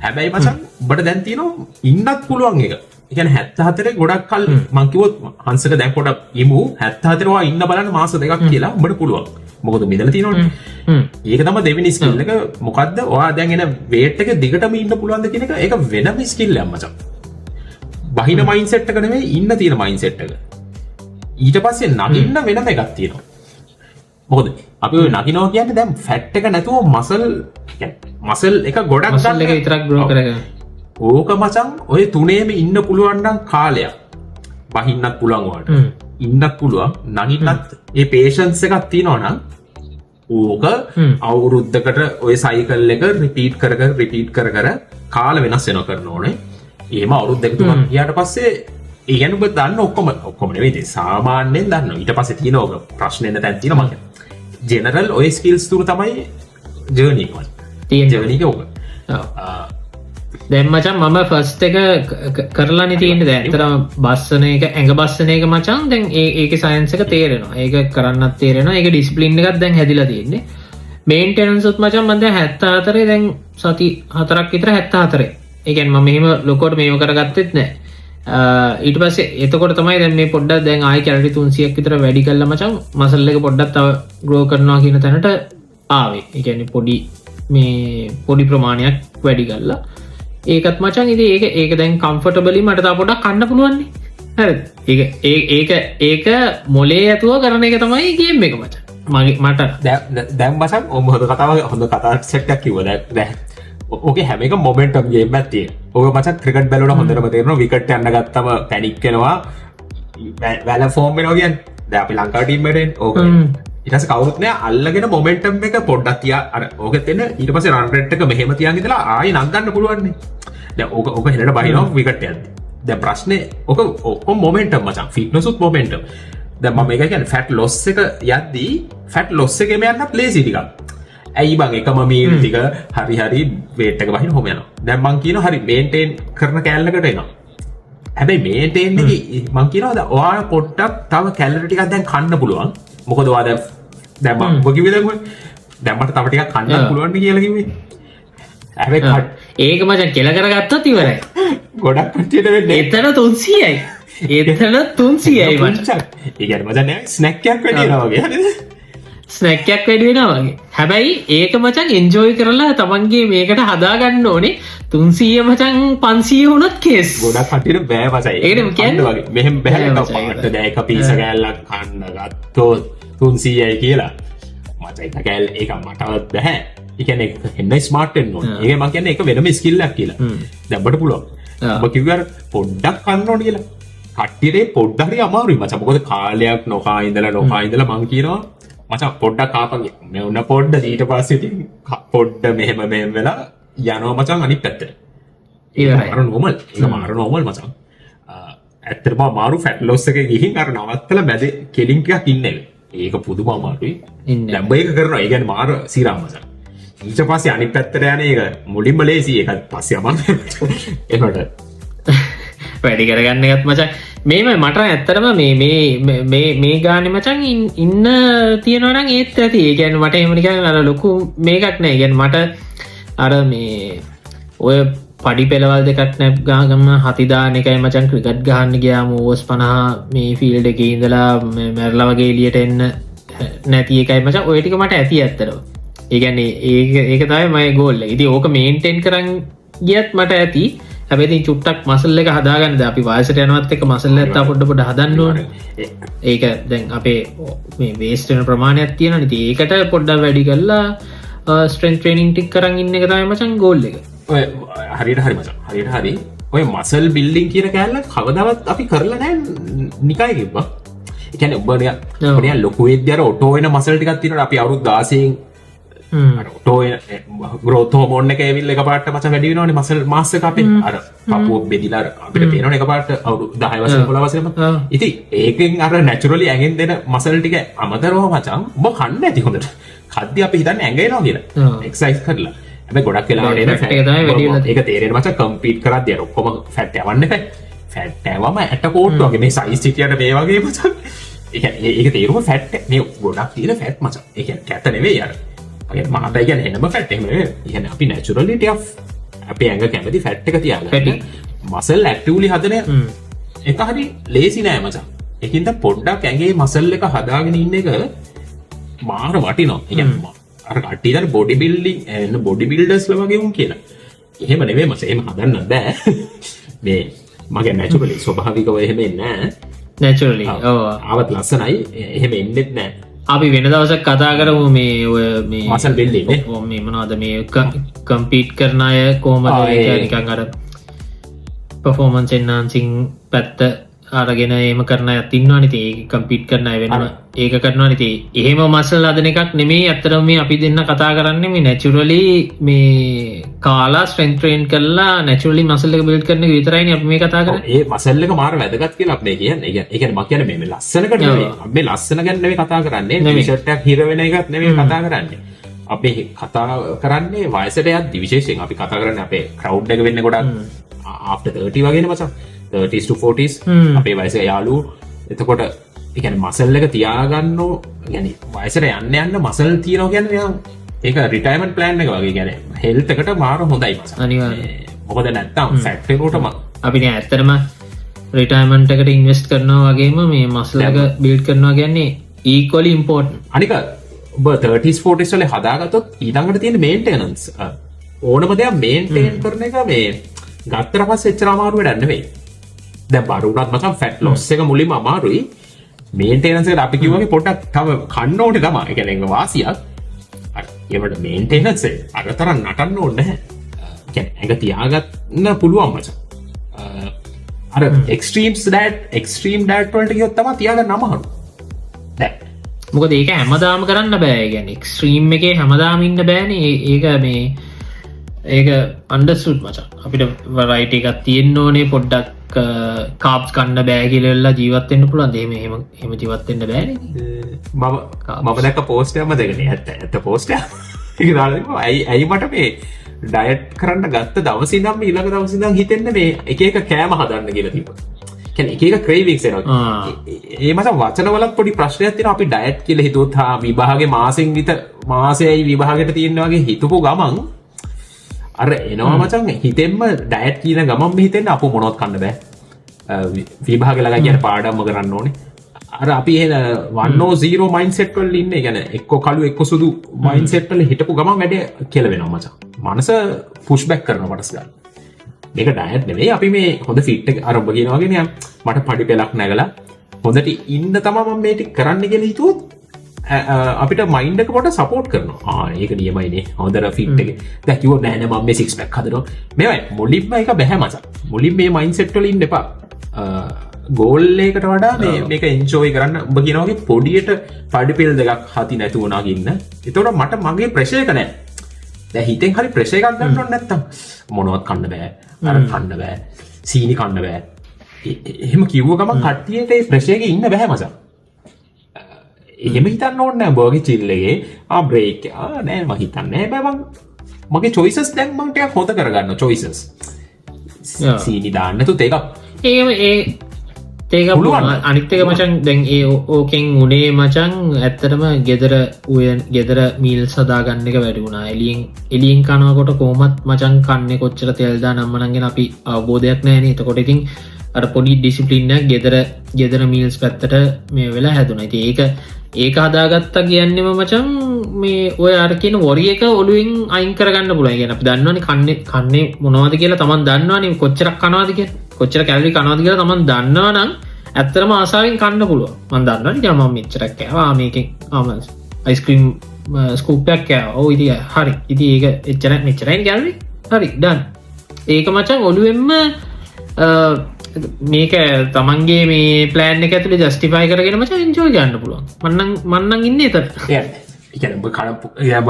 හැබැයි මචං ඔබට දැන් තියෙනවා ඉන්නත් පුළුවන් එක. ඒ කියන්නේ 74 ගොඩක් කල් මං කිව්වොත් හංසක දැන් පොඩක් ඉමු 74 වා ඉන්න බලන්න මාස දෙකක් කියලා ඔබට පුළුවන්. මොකද මෙතන තියෙනවනේ. ඒක තමයි දෙවෙනි ස්කිල් එක. මොකද්ද? ඔයා දැන් එන වේට් එක දිගටම ඉන්න පුළුවන්ද කියන එක ඒක වෙනම ස්කිල් එකක් මචං. බහින මයින්ඩ්සෙට් එක නෙමෙයි ඉන්න තියෙන මයින්ඩ්සෙට් එක. ඊට පස්සේ නගින්න වෙනම එකක් තියෙනවා. මොකද අපි ඔය නගිනවා කියන්නේ දැන් ෆැට් එක නැතුව මසල් එක ගොඩක් මසල් එක විතරක් ග්‍රෝ කරගෙන ඕක මචං ඔය තුනේම ඉන්න පුළුවන් නම් කාලයක් බහින්නත් පුළුවන් වාට ඉන්නත් පුළුවන් නගින්නත් ඒ පේෂන්ස් එකක් තියෙනවා නම් ඕක අවුරුද්දකට ඔය සයිකල් එක රිපීට් කර කර කාල වෙනස් වෙනවා කරන්න ඕනේ. එහෙම අවුරුදු දෙක තුනක් ගියාට පස්සේ ඒ කියන්නේ ඔබ දන්න ඔක්කොම නෙවෙයි සාමාන්‍යයෙන් දන්නවා. ඊට පස්සේ තියෙන ඕක ප්‍රශ්න එන්න තැන් තියෙනවා මම ජෙනරල් ඔය ස්කිල්ස් තුන තමයි ජර්නි එක. ජර්නි එක ඕක. දැන් මචං මම ෆස්ට් එක කරලානේ තියෙන්නේ. දැන් ඇත්තටම බස්සන එක ඇඟ බස්සන එක මචං දැන් ඒකේ සයන්ස් එක තේරෙනවා. ඒක කරන්නත් තේරෙනවා. ඒක ඩිසිප්ලින් එකක් දැන් හැදිලා තියෙන්නේ. මේන්ටෙනන්ස් උත් මචං මම දැන් 74 දැන් සති 4ක් විතර 74. ඒ කියන්නේ මම මෙහෙම ලොකෝට මේව කරගත්තෙත් නැහැ. ඊට පස්සේ එතකොට තමයි දැන් මේ පොඩ්ඩක් දැන් ආයි කැලරි 300ක් විතර වැඩි කළා මචං මසල් එක පොඩ්ඩක් තව ග්‍රෝ කරනවා කියන තැනට ආවේ. ඒ කියන්නේ පොඩි ප්‍රමාණයක් වැඩි කළා. ඒකත් මචං ඉතින් ඒක දැන් කම්ෆර්ටබලි මට තව පොඩ්ඩක් කන්න පුළුවන් නේ. හරිද? ඒක මොලේ ඇතුව කරන එක තමයි ගේම් එක මචං. මට දැන් මචං හොඳ කතාවක් සෙට් එකක් කිව්වා. දැන් ඕකේ හැම එක මොමන්ටම් ගේම් එකක් තියෙනවා. ඕක මචං ක්‍රිකට් බැලුවම හොඳටම තේරෙනවා විකට් යන්න ගත්තම පැනික් වෙනවා. වැල ෆෝම් වෙනවා කියන්නේ. දැන් අපි ලංකාව ටීම් එකේ ඕක. ඊට පස්සේ කවුරුත් නෑ අල්ලගෙන මොමන්ටම් එක පොඩ්ඩක් තියා අර ඕකෙත් එන්න ඊට පස්සේ රන් රේට් එක මෙහෙම තියන් ඉඳලා ආයෙ නංගන්න පුළුවන් නේ. දැන් ඕක හෙලට බහිනවා විකට් යද්දි. දැන් ප්‍රශ්නේ ඔක්කොම මොමන්ටම් මචං ෆිට්නස් උත් මොමන්ටම්. දැන් මම මේක කියන්නේ ෆැට් ලොස් එක යද්දි ෆැට් ලොස් එකේම යන්නත් ලේසි ටිකක්. ඇයි බං එකම මීල් ටික හරි වේට් එක බහින හොම යනවා. දැන් මං කියනවා හරි මේන්ටේන් කරන කැලලකට එනවා. හැබැයි මේන්ටේන් එකේ මං කියනවා දැන් ඔයා පොඩ්ඩක් තව කැලරි ටිකක් දැන් කන්න පුළුවන්. මොකද ඔයා දැන් මම ඔබ කිව්වේ දැන් මට තව ටිකක් කන්න පුළුවන් නේ කියලා කිව්වේ. හැබැයි ඒක මචං කෙල කරගත්තොත් ඉවරයි. ගොඩක් කට්ටියට වෙන්නේ එතන 300යි. එතන 300යි මචං. ඒ කියන්නේ මචං නෑ ස්නැක් එකක් වැඩි වෙනවා වගේ හරිද? ස්නැක් එකක් වැඩි වෙනවා වගේ. හැබැයි ඒක මචං එන්ජොයි කරලා තමන්ගේ මේකට හදාගන්න ඕනේ. 300 මචං 500 වුණත් කේස්. ගොඩක් කට්ටියට බෑ මචං. ඒකම කියන්නේ වගේ. මෙහෙම බෑ නේද? දැන් එක පීස කෑල්ලක් කන්න ගත්තොත් 300යි කියලා. මචං එක කෑල්ල ඒක මටවත් බෑ. ඒ කියන්නේ එන්න ස්මාර්ට් වෙන්න ඕනේ. ඒක මම කියන්නේ ඒක වෙනම ස්කිල් එකක් කියලා. දැන් ඔබට පුළුවන්. ඔබ කිව්වා පොඩ්ඩක් කන්න ඕනේ කියලා. කට්ටියටේ පොඩ්ඩරි අමාරුයි මචං. මොකද කාලයක් නොකා ඉඳලා මං කියනවා මචං පොඩ්ඩක් කාපන් මේ උන පොඩ්ඩ ඊට පස්සේ ඉතින් පොඩ්ඩ මෙහෙම වෙලා යනවා මචං අනිත් පැත්තට. ඒක මාර නෝමල් මචං. ඇත්තටම මාරු ෆැට් ලොස් එකේ ගිහින් අර නවත්තලා මැද කෙලින් ටිකක් ඉන්නේ. ඒක පුදුම අමාරුයි. දැන් මේක කරනවා. ඒ කියන්නේ මාර සිරා මචං. ඊට පස්සේ අනිත් පැත්තට යන්නේ ඒක මුලින්ම ලේසි. ඒක පස්සේ අමාරුයි. ඒකට වැඩි කරගන්න එකත් මචං මේම මට ඇත්තරම මේ ගාන මචන් ඉන්න තියෙනවනම් ඒත් ඇති. ඒ කියන්නේ මට එහෙම නිකන් අර ලොකු මේකක් නෑ. කියන්නේ මට අර මේ ඔය පඩි පෙළවල් දෙකක් නැප් ගාගම හතිදාන එකයි මචන් ක්‍රිකට් ගහන්න ගියාම ඕවර්ස් 50 මේ ෆීල්ඩ් එකේ ඉඳලා මැරලා වගේ එළියට එන්න නැති එකයි මචන් ඔය ටික මට ඇති ඇත්තටම. ඒ කියන්නේ ඒක තමයි මගේ ගෝල් එක. ඉතින් ඕක මේන්ටේන් කරන් ගියත් මට ඇති. හැබැයි චුට්ටක් මසල් එක හදාගන්නද අපි වයසට යනවත් එක්ක මසල් ඇත්තා පොඩ්ඩ හදන්න ඕනේ. ඒක දැන් අපේ මේ වේස්ට් වෙන ප්‍රමාණයක් තියෙනවා. ඉතින් ඒකට පොඩ්ඩක් වැඩි කරලා ස්ට්‍රෙන්ත් ට්‍රේනින් ටික කරන් ඉන්න එක තමයි මචං ගෝල් එක. ඔය හරියට හරි මචං. හරියට හරි. ඔය මසල් බිල්ඩින් කියන කෑල්ල කවදාවත් අපි කරලා නැහැ නිකයි කිව්වා. ඒ කියන්නේ ඔබ ලොකු වෙද්දී අර ඔටෝ වෙන මසල් ටිකක් තියෙනවා. අපි අවුරුදු 16 ටෝ ග්‍රෝත් හෝමෝන් එක ඇවිල්ලා එකපාරට මචං වැඩි වෙනවනේ මසල් මාස් එක අපේ අර පපුව බෙදිලා අපිට පේනවනේ එකපාරට අවුරුදු 10 වසර 11 වසරේම. ඉතින් ඒකෙන් අර නැචරලි ඇඟෙන් දෙන මසල් ටික අමතරව මචං ඔබ කන්න ඇති හොඳට. කද්දි අපි හිතන්නේ ඇඟ එනවා කියලා. එක්සර්සයිස් කරලා. හැබැයි ගොඩක් වෙලාවට එන ෆැට් එක තමයි වැඩි වෙලා. ඒක තේරෙන මචං කම්පීට් කරද්දී අර ඔක්කොම ෆැට් යවන්න එපා. ෆැට් යවම ඇට කෝට් වගේ මේ සයිස් හිටියට මේ වගේ මචං. ඒක තේරුම ෆැට් මේ ගොඩක් තියෙන ෆැට් මචං. ඒ කියන්නේ කැත නෙවෙයි අර. මහත ගැන එනම ෆැට් එහෙම අපි නැචරලි ටිකක් අපේ ඇඟ කැමති ෆැට් එක තියාගන්න. මසල් ඇක්ටිව්ලි හදන එක හරි ලේසි නෑ මචං. ඒකින්ද පොඩ්ඩක් ඇඟේ මසල් එක හදාගෙන ඉන්න එක මාර වටිනවා. ඒ කියන්නේ අර කට්ටිය දැන් බොඩි බිල්ඩින් එන්න බොඩි බිල්ඩර්ස්ලා වගේ උන් කියලා. එහෙම නෙවෙයි මචං. එහෙම හදන්න බෑ. මේ මගේ නැචරලි ස්වභාවිකව එහෙම එන්නේ නෑ. නැචරලි ආවත් ලස්සනයි. එහෙම එන්නෙත් නෑ. අපි වෙන දවසක් කතා කරමු මේ ඔය මේ මසල් බිල්ඩින් මේ මොනවද මේ කම්පීට් කරන අය කොහොමද නිකන් අර පර්ෆෝමන්ස් එන්හාන්සින් පැත්ත අරගෙන එහෙම කරන අයත් ඉන්නවනේ. ඉතින් ඒක කම්පීට් කරන අය වෙනවා. ඒක කරනවනේ. ඉතින් එහෙම මසල් හදන එකක් නෙමෙයි අත්‍තරම මේ අපි දෙන්න කතා කරන්නේ මේ නැචරලි මේ කාලා ස්ට්‍රෙන්ත් ට්‍රේන් කරලා නැචරලි මසල් එක බිල්ඩ් කරන එක විතරයිනේ අපි මේ කතා කරන්නේ. ඒ මසල් එක මාර වැදගත් කියලා අපි කියන්නේ. ඒ කියන්නේ මම කියන්නේ මේ ලස්සනකට නෙවෙයි. අපි ලස්සන ගැන නෙවෙයි කතා කරන්නේ. ටී-ෂර්ට් එකක් හිර වෙන එකක් නෙවෙයි කතා කරන්නේ. අපි කතා කරන්නේ වයසට යද්දි විශේෂයෙන් අපි කතා කරන්නේ අපේ ක්‍රවුඩ් එක වෙන්නේ ගොඩක් after 30 වගේනේ මචං. 30s to 40s අපේ වයසේ යාළුවෝ. එතකොට ඒ කියන්නේ මසල් එක තියාගන්න يعني වයසට යන්න මසල් තියනවා කියන්නේ ඒක රිටයර්මන්ට් ප්ලෑන් එක වගේ. කියන්නේ හෙල්ත් එකට මාර හොඳයි මචං. අනිවාර්යයෙන්. මොකද නැත්තම් ෆැට් එකටම අපි දැන් ඇත්තටම රිටයර්මන්ට් එකට ඉන්වෙස්ට් කරනවා වගේම මේ මසල් එක බිල්ඩ් කරනවා කියන්නේ equally important. අනික ඔබ 30s 40s වල හදාගත්තොත් ඊළඟට තියෙන මේන්ටෙනන්ස් ඕනම දෙයක් මේන්ටේන් කරන එක මේ ගත්තට පස්සේ එච්චර අමාරු වැඩක් නෙවෙයි. දැන් බරුණත් මචං ෆැට් ලොස් එක මුලින්ම අමාරුයි. මේන්ටේනන්ස් එකට අපි කිව්වාගේ පොඩ්ඩක් තව කන්න ඕනේ තමයි. ඒ කියන්නේ ඒක වාසියක්. අර ඒවට මේන්ටේනන්ස් එක අරතරන් නටන්න ඕනේ නැහැ. කියන්නේ ඒක තියාගන්න පුළුවන් මචං. අර එක්ස්ට්‍රීම් ඩයට් වලට ගියොත් තමයි තියාගන්න අමාරු. දැන් මොකද ඒක හැමදාම කරන්න බෑ. ඒ කියන්නේ එක්ස්ට්‍රීම් එකේ හැමදාම ඉන්න බෑනේ. ඒක මේ ඒක අන්ඩර්ස්ටුඩ් මචං. අපිට වරයිටි එකක් තියෙන්න ඕනේ. පොඩ්ඩක් කාබ්ස් කන්න බෑ කියලා වෙලා ජීවත් වෙන්න පුළුවන්. එහෙම ජීවත් වෙන්න බෑනේ. මම දැක්ක පෝස්ට් එකක්ම දෙකනේ. ඇත්ත පෝස්ට් එක. ඒක දාලා ඇයි මට මේ ඩයට් කරන්න ගත්ත දවසේ ඉඳන් මේ ඊළඟ දවසේ ඉඳන් හිතෙන්නේ මේ එක එක කෑම හදන්න කියලා තිබ්බා. කියන්නේ එක එක ක්‍රේවිංස් එනවා. ඒ මත වචනවලත් පොඩි ප්‍රශ්නයක් තියෙනවා. අපි ඩයට් කියලා හිතුවොත් විභාගේ මාසෙයි විභාගෙට තියෙන වගේ හිතපු ගමන් අර එනවා මචං හිතෙන්ම ඩයට් කියන ගමන්ම හිතෙන්නේ අපෝ මොනවත් කන්න බෑ. විභාගෙ ළඟ කියන පාඩම්ම කරන්න ඕනේ. අර අපි එහෙන 100 මයින්ඩ්සෙට් වල ඉන්නේ. කියන්නේ එක්ක කළු එක්ක සුදු මයින්ඩ්සෙට් වල හිටපු ගමන් වැඩේ කියලා වෙනවා මචං. මනස පුෂ් බෑක් කරනවා පටස් ගන්න. මේක ඩයට් නෙවෙයි. අපි මේ හොඳ ෆිට් එක අර ඔබ කියනවා වගේ නේ මට පඩි පෙලක් නැගලා හොඳට ඉන්න තමයි මම මේ ටික කරන්න කියලා හිතුවොත් අපිට මයින්ඩ් එක පොඩ සපෝට් කරනවා. ඒක නියමයිනේ. හොඳට ෆිට් එක. දැන් කිව්වොත් නෑ නෑ මම මේ 6 පැක් හදනවා. මේවයි මුලින්ම එක බැහැ මචං. මුලින් මේ මයින්ඩ්සෙට් වල ඉන්න එපා. ගෝල්ලේකට වඩා මේක එන්ජෝයි කරන්න උඹ කියනවගේ පොඩියට පඩිපෙල් දෙකක් හති නැතුවනාගන්න එතවට මට මගේ ප්‍රශය කනෑ දැ හිතෙන් හරි ප්‍රශයකක් ගන්නට නැත්තම් මොනවත් කන්න බෑ අර කන්න බෑ සීනි කන්න බෑ එහෙම කිව්ව ගම කට්ටියට ප්‍රශයක ඉන්න බැහැ මසා එහෙම හිතන්න ඕන්න බෝගි චිල්ලගේ බ්‍රේක් නෑ මහිතන්නේ බැවන් මගේ චොයිසස් දැන්මටයක් හොත කරගන්න චොයිසස් සීනි දාන්නතු තේකක් ඒක අනිත්තක මචන් දැන් ඒ ඕකෙන් උනේ මචන් ඇත්තටම ගෙදර මීල් සදාගන්න එක වැඩුණා එලියෙන් කනකොට කෝමත් මචන් කන්නේ කොච්චර තෙල්දා නම්මනගෙන අපි අවබෝධයක් නෑන එතකොට ඉතින් අර පොඩි ඩිසිපලින්නක් ගෙදර මීල්ස් පැත්තට මේ වෙලා හැදුන ඇති ඒක හදාගත්තා කියන්නෙම මචන් මේ ඔය අරකින වොරිය එක ඔලුවෙන් අයින් කරගන්න පුලයි ගැන දන්නවන කන්නේ මොනවද කියලා තමන් දන්නවන කොච්චරක් කනවාදක කොච්චර කැලි කනවාද කියලා තමන් දන්නවනම් ඇත්තරම ආසාාවෙන් කන්න පුළුව මන් දන්නවන යම මෙච්චරක් කෑවා මේකින් ආමස් අයිස්ක්‍රීම් ස්කූපයක් කෑ ඕ ඉතිය හරි ඉති ඒක එච්චර මෙච්චරයින් ගැල්වි හරි ඩන් ඒක මචන් ඔලුවෙන්ම මේක තමන්ගේ මේ පලෑන් එක ඇතුළි ජස්ටිෆයි කරගෙන මච එන්ජෝයි ගන්න පුළුවන් මන්නන් ඉන්න එත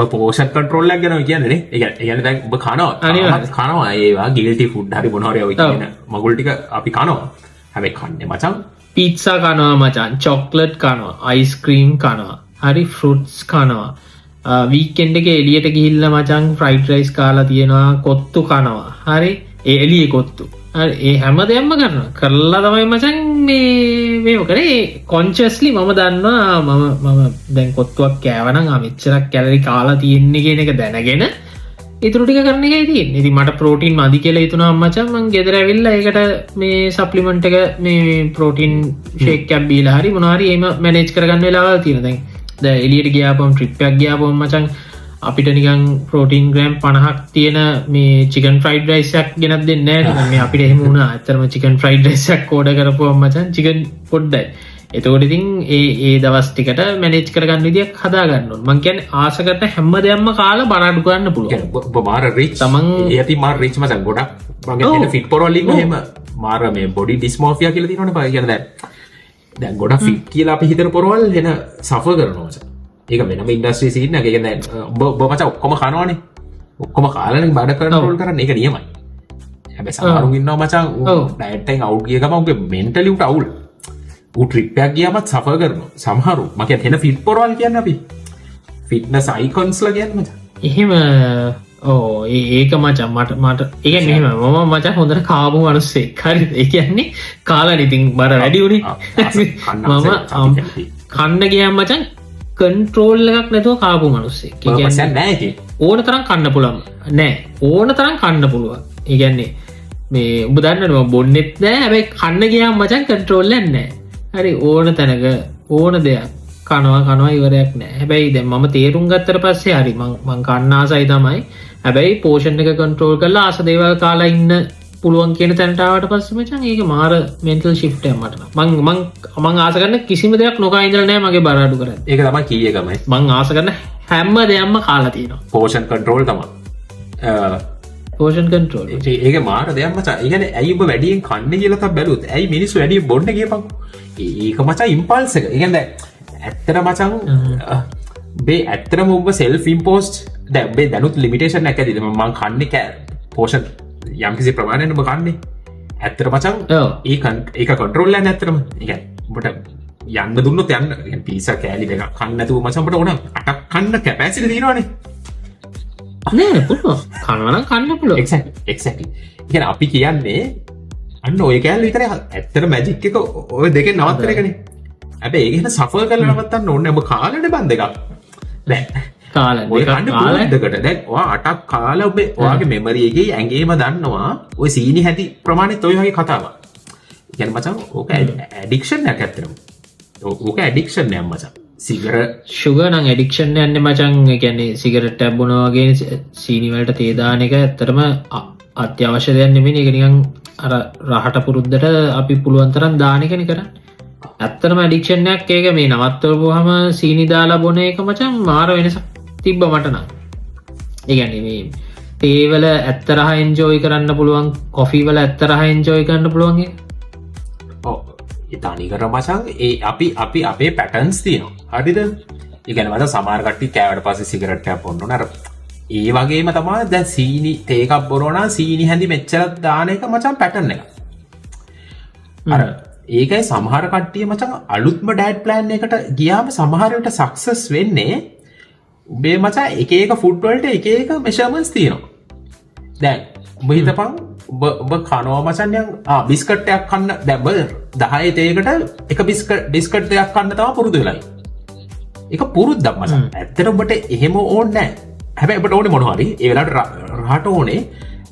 පෝෂන් කටරෝල්ල ගැන කියන්නේ ඒ දැ ඔබ කනවා කනවා ඒවා ගිල්ටි ෆුඩ් හරි මොනොරය කියන මගුල්ටික අපි කනවා හැබයි කන්න මචන් පිත්සා කනවා මචන් චොක්ලට් කනවා අයිස්ක්‍රීම් කනවා හරි ෆෘට්ස් කනවා වීකෙන්ඩ එක එලියට ගිහිල්ල මචන් ෆ්‍රයිට් රයිස් කාලා තියෙනවා කොත්තු කනවා හරි එලිය කොත්තු ඒ හැම දෙයක්ම කරලා තමයි මචන් මේ කරේ කොංචස්ලි මම දන්නවා මම දැන් කොත්තුවක් කෑවනම් අමිච්චරක් කැලරි කාලා තියෙන්නේ කියෙන එක දැනගෙන ඉතුරටික කරන එක ති ඉති මට ප්‍රෝටීන් මදි කියල තුනා මචන් මං ගෙදර ඇවිල්ල එකට මේ සප්ලිමෙන්ට් එක මේ ප්‍රෝටීන් ශේක්කැබ් බීල හරි මොනාරි එම මැනේජ් කරගන්න වෙලාවල් තියෙන දැන් ද එලියට ගියාපම් ට්‍රිප්යක් ගියාපොම් මචන් අපිට නිකන් ප්‍රෝටීන් ග්‍රෑම් 50ක් තියෙන මේ චිකන් ෆ්‍රයිඩ් රයිසක් ගෙනත් දෙන්න මේ අපිට එහෙම වුණා ඇත්තරම චිකන් ෆ්‍රයිඩ් රයිසක් ඕඩ කරපුවම මචන් චිකන් පොඩ්ඩයි එතකොට ඉතින් ඒ දවස් ටිකට මැනේජ් කරගන්න විදියක් හදාගන්න මං කියන්නේ ආස කරන හැම දෙයක්ම කාලා බරාඩු කරන්න පුළුවන් මාර රිච් තමන් යති මාර රිච් මචන් ගොඩක් මගේ ෆිට් පොරවලින් එහෙම මාර මේ බොඩි ඩිස්මෝෆියා කියලා තියෙනවනේ බය කියන දැන් ගොඩක් ෆිට් කියලා අපි හිතන පොරවල් එන සෆර් කරනවා මචන් ඒක වෙනම ඉන්ඩස්ට්‍රී සින්න එක බොමච ඔක්කොම කනවානේ ඔක්කොම කාලන බඩ කරනවල් කරන්න එක නියමයි හැබ සමාරුගන්න මචා ඩයිටෙන් අව් කිය ගමගේ මෙන්ටලිට අවුල් ට්‍රිප්යක් ගියමත් සෆ කරන සමහරු මක හෙන ෆිට් පොරවල් කියන්න අපි ෆිට්න සයිකොන්ස්ල කියන්න එහෙම ඕ ඒක මචන් මට ඒ මෙම මම මචා හොඳට කාබු වනුස්සේ හරි ඒ කියන්නේ කාලා ඉතින් බර වැඩි වුණේ මම කන්න ගියම් මචන් කන්ට්‍රෝල් එකක් නැතුව කාපු මනුස්සේ ඕන තරම් කන්න පුළම් නෑ ඕන තරම් කන්න පුළුවන් ඒගැන්නේ මේ උබදන්නනවා බොන්නෙත් නෑ ඇබයි කන්න ගියාම් මචන් කන්ට්‍රෝල්ලන්න නෑ හරි ඕන තැනක ඕන දෙයක් කනවා ඉවරයක් නෑ හැබැයි දැ ම තේරුම් ගත්තර පස්සේ හරි මං කන්නාසයි තමයි හැබැයි පෝෂණ එක කන්ට්‍රෝල් කරලා ආස දේවල් කාලා ඉන්න පුළුවන් කියන තැනටාවට පස්සමචන් ඒක මාර මෙන්ටල් ශිප්ටය මට මං ආසකරන්න කිසිම දෙයක් නොකයින්දරනෑ මගේ බරාඩු කර ඒක තම කියකමයි මං ආසකරන්න හැම්ම දෙයම්ම කාලා තියෙනවා පෝෂන් කන්ට්‍රෝල් තම පෝෂන් කන්ට්‍රෝල් ඒක මාර දෙයක්ම ඒගන ඇයිබ වැඩියෙන් කන්න කියලත බැලුත් ඇයි මිනිස් වැඩිය බොඩ්ඩ කියපක් ඒක මචා ඉම්පල්ස එක ඒගැද ඇත්තර මචන් බේ ඇත්තරම උඹ සෙල් ඉම්පෝස්ට් දැබේ දැනුත් ලිමිටේෂන් ඇක දිම මං කන්න කෑ පෝෂන් යම්කිසි ප්‍රමාණයටම කන්නේ ඇත්තර මචන් ඒක කොටරොල්ල ඇත්තරම බට යන්න දුන්නත් යන්න පිස කෑලි එක කන්නතු මචම්ට ඕන අටක් කන්න කැපැසිට දීරවානේ නෑ කනවන කන්න පුල එක් ගැන අපි කියන්නේ අන්න ඔය කෑල් විතර ඇත්තර මැජික් එක ඔය දෙක නවත්තරකන ඇබ ඒගෙන සෆර් කල නවත්තන්න ඕන්න එම කාලට බන්ධ එකක් දැ කට දැක්වා අටක් කාල ඔබේ ඔයාගේ මෙමරියගේ ඇගේම දන්නවා ඔය සීනි හැති ප්‍රමාණය තොයහගේ කතාව ගැන මචන් ඕක ඇඩික්ෂන් ඇතරම ඕක ඇඩික්ෂන් නෑම් මචන් සිගර ශුගනං ඇඩික්ෂන් යන්න මචන් ගැන්නේ සිගරට ඇබ්බුණවාගේ සීනිවලට තේදාන එක ඇත්තරම අත්‍යවශ්‍ය දෙයන්නෙමෙන එකනිකං අර රහට පුරුද්ධට අපි පුළුවන්තරන් දානකන කරන්න ඇත්තරම ඇඩික්ෂණයක් ඒක මේ නවත්වරපු හම සීනිදාලා බොන එක මචන් මාර වෙනසක් තිබ්බ මටනම් ඒගැන්නේ තේවල ඇත්තරහ එන්ජෝයි කරන්න පුළුවන් කොෆීවල ඇත්තරහ එන්ජෝයි කරන්න පුළුවන්ගේ තනිකර මචං ඒ අපි අපේ පැටන්ස් තියෙනවා හරිද ඉගැන මට සමාර්ගට්ටි කෑවට පස සිකරට්ටය පොන්නු නර ඒ වගේම තමා දැ සීනි තේකක් බොරෝනා සීනි හැඳි මෙච්චරත් දාන එක මචන් පැටන්න එක අර ඒකයි සමහර කට්ටිය මචන් අලුත්ම ඩයිට් ප්ලෑන් එකට ගියාම සමහරයට සක්සස් වෙන්නේ උබේ මචා එක ෆුඩ්වලට එක මෙෂමස් තියෙනවා දැන් උබහිතපං ඔබ කනෝ මචන්යන් බිස්කට්ටයක් කන්න දැබ 10 තේකට එක බිස්කට් දෙයක් කන්න තම පුරුදු වෙලයි එක පුරුද්දක් මස ඇත්තට ඔබට එහෙම ඕන්න හැබැයිට ඕන මොනහරි ඒවෙලට රහට ඕනේ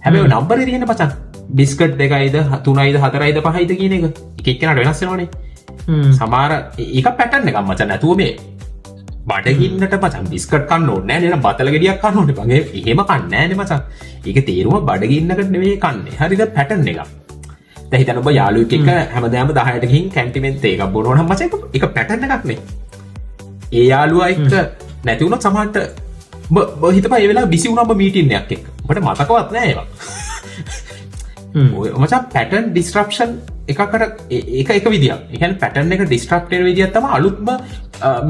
හැබැයි නම්බර තියෙන පචන් බිස්කට් දෙකයිද 3යිද 4යිද 5යිද කියන එක එකනට වෙනස්සෙනවානේ සමාර ඒක පැටන්න එකම් මචන් නැතුව මේ බඩගින්නට මචන් බිස්කට් කන්න ඕනෑ නන බතල ගෙඩියක් කන්නට පගේ එහෙම කන්නෑන මචන් ඒක තේරුම බඩගින්නකට නෙවේ කන්නේ හරිද පැටන් එක දැහිතන ඔබ යාලු එක හැමදෑම 10ටකින් කැන්ටිමෙන්තේ එකක් බොනොනම් මච එක පැටන්න එකක්නේ ඒ යාලුවා එක්ක නැතිවුණොත් සමහට හිත පයවෙලා බිසි වුණම මීටින්නයක් එක් බට මතකවත් නෑවා මචා පැටන් ඩිස්ට්‍රප්ෂන් එකකට එක විදිිය එක පැටන් එක ඩිස්ට්‍රප්ටර් විදිත්තම අලුත්ම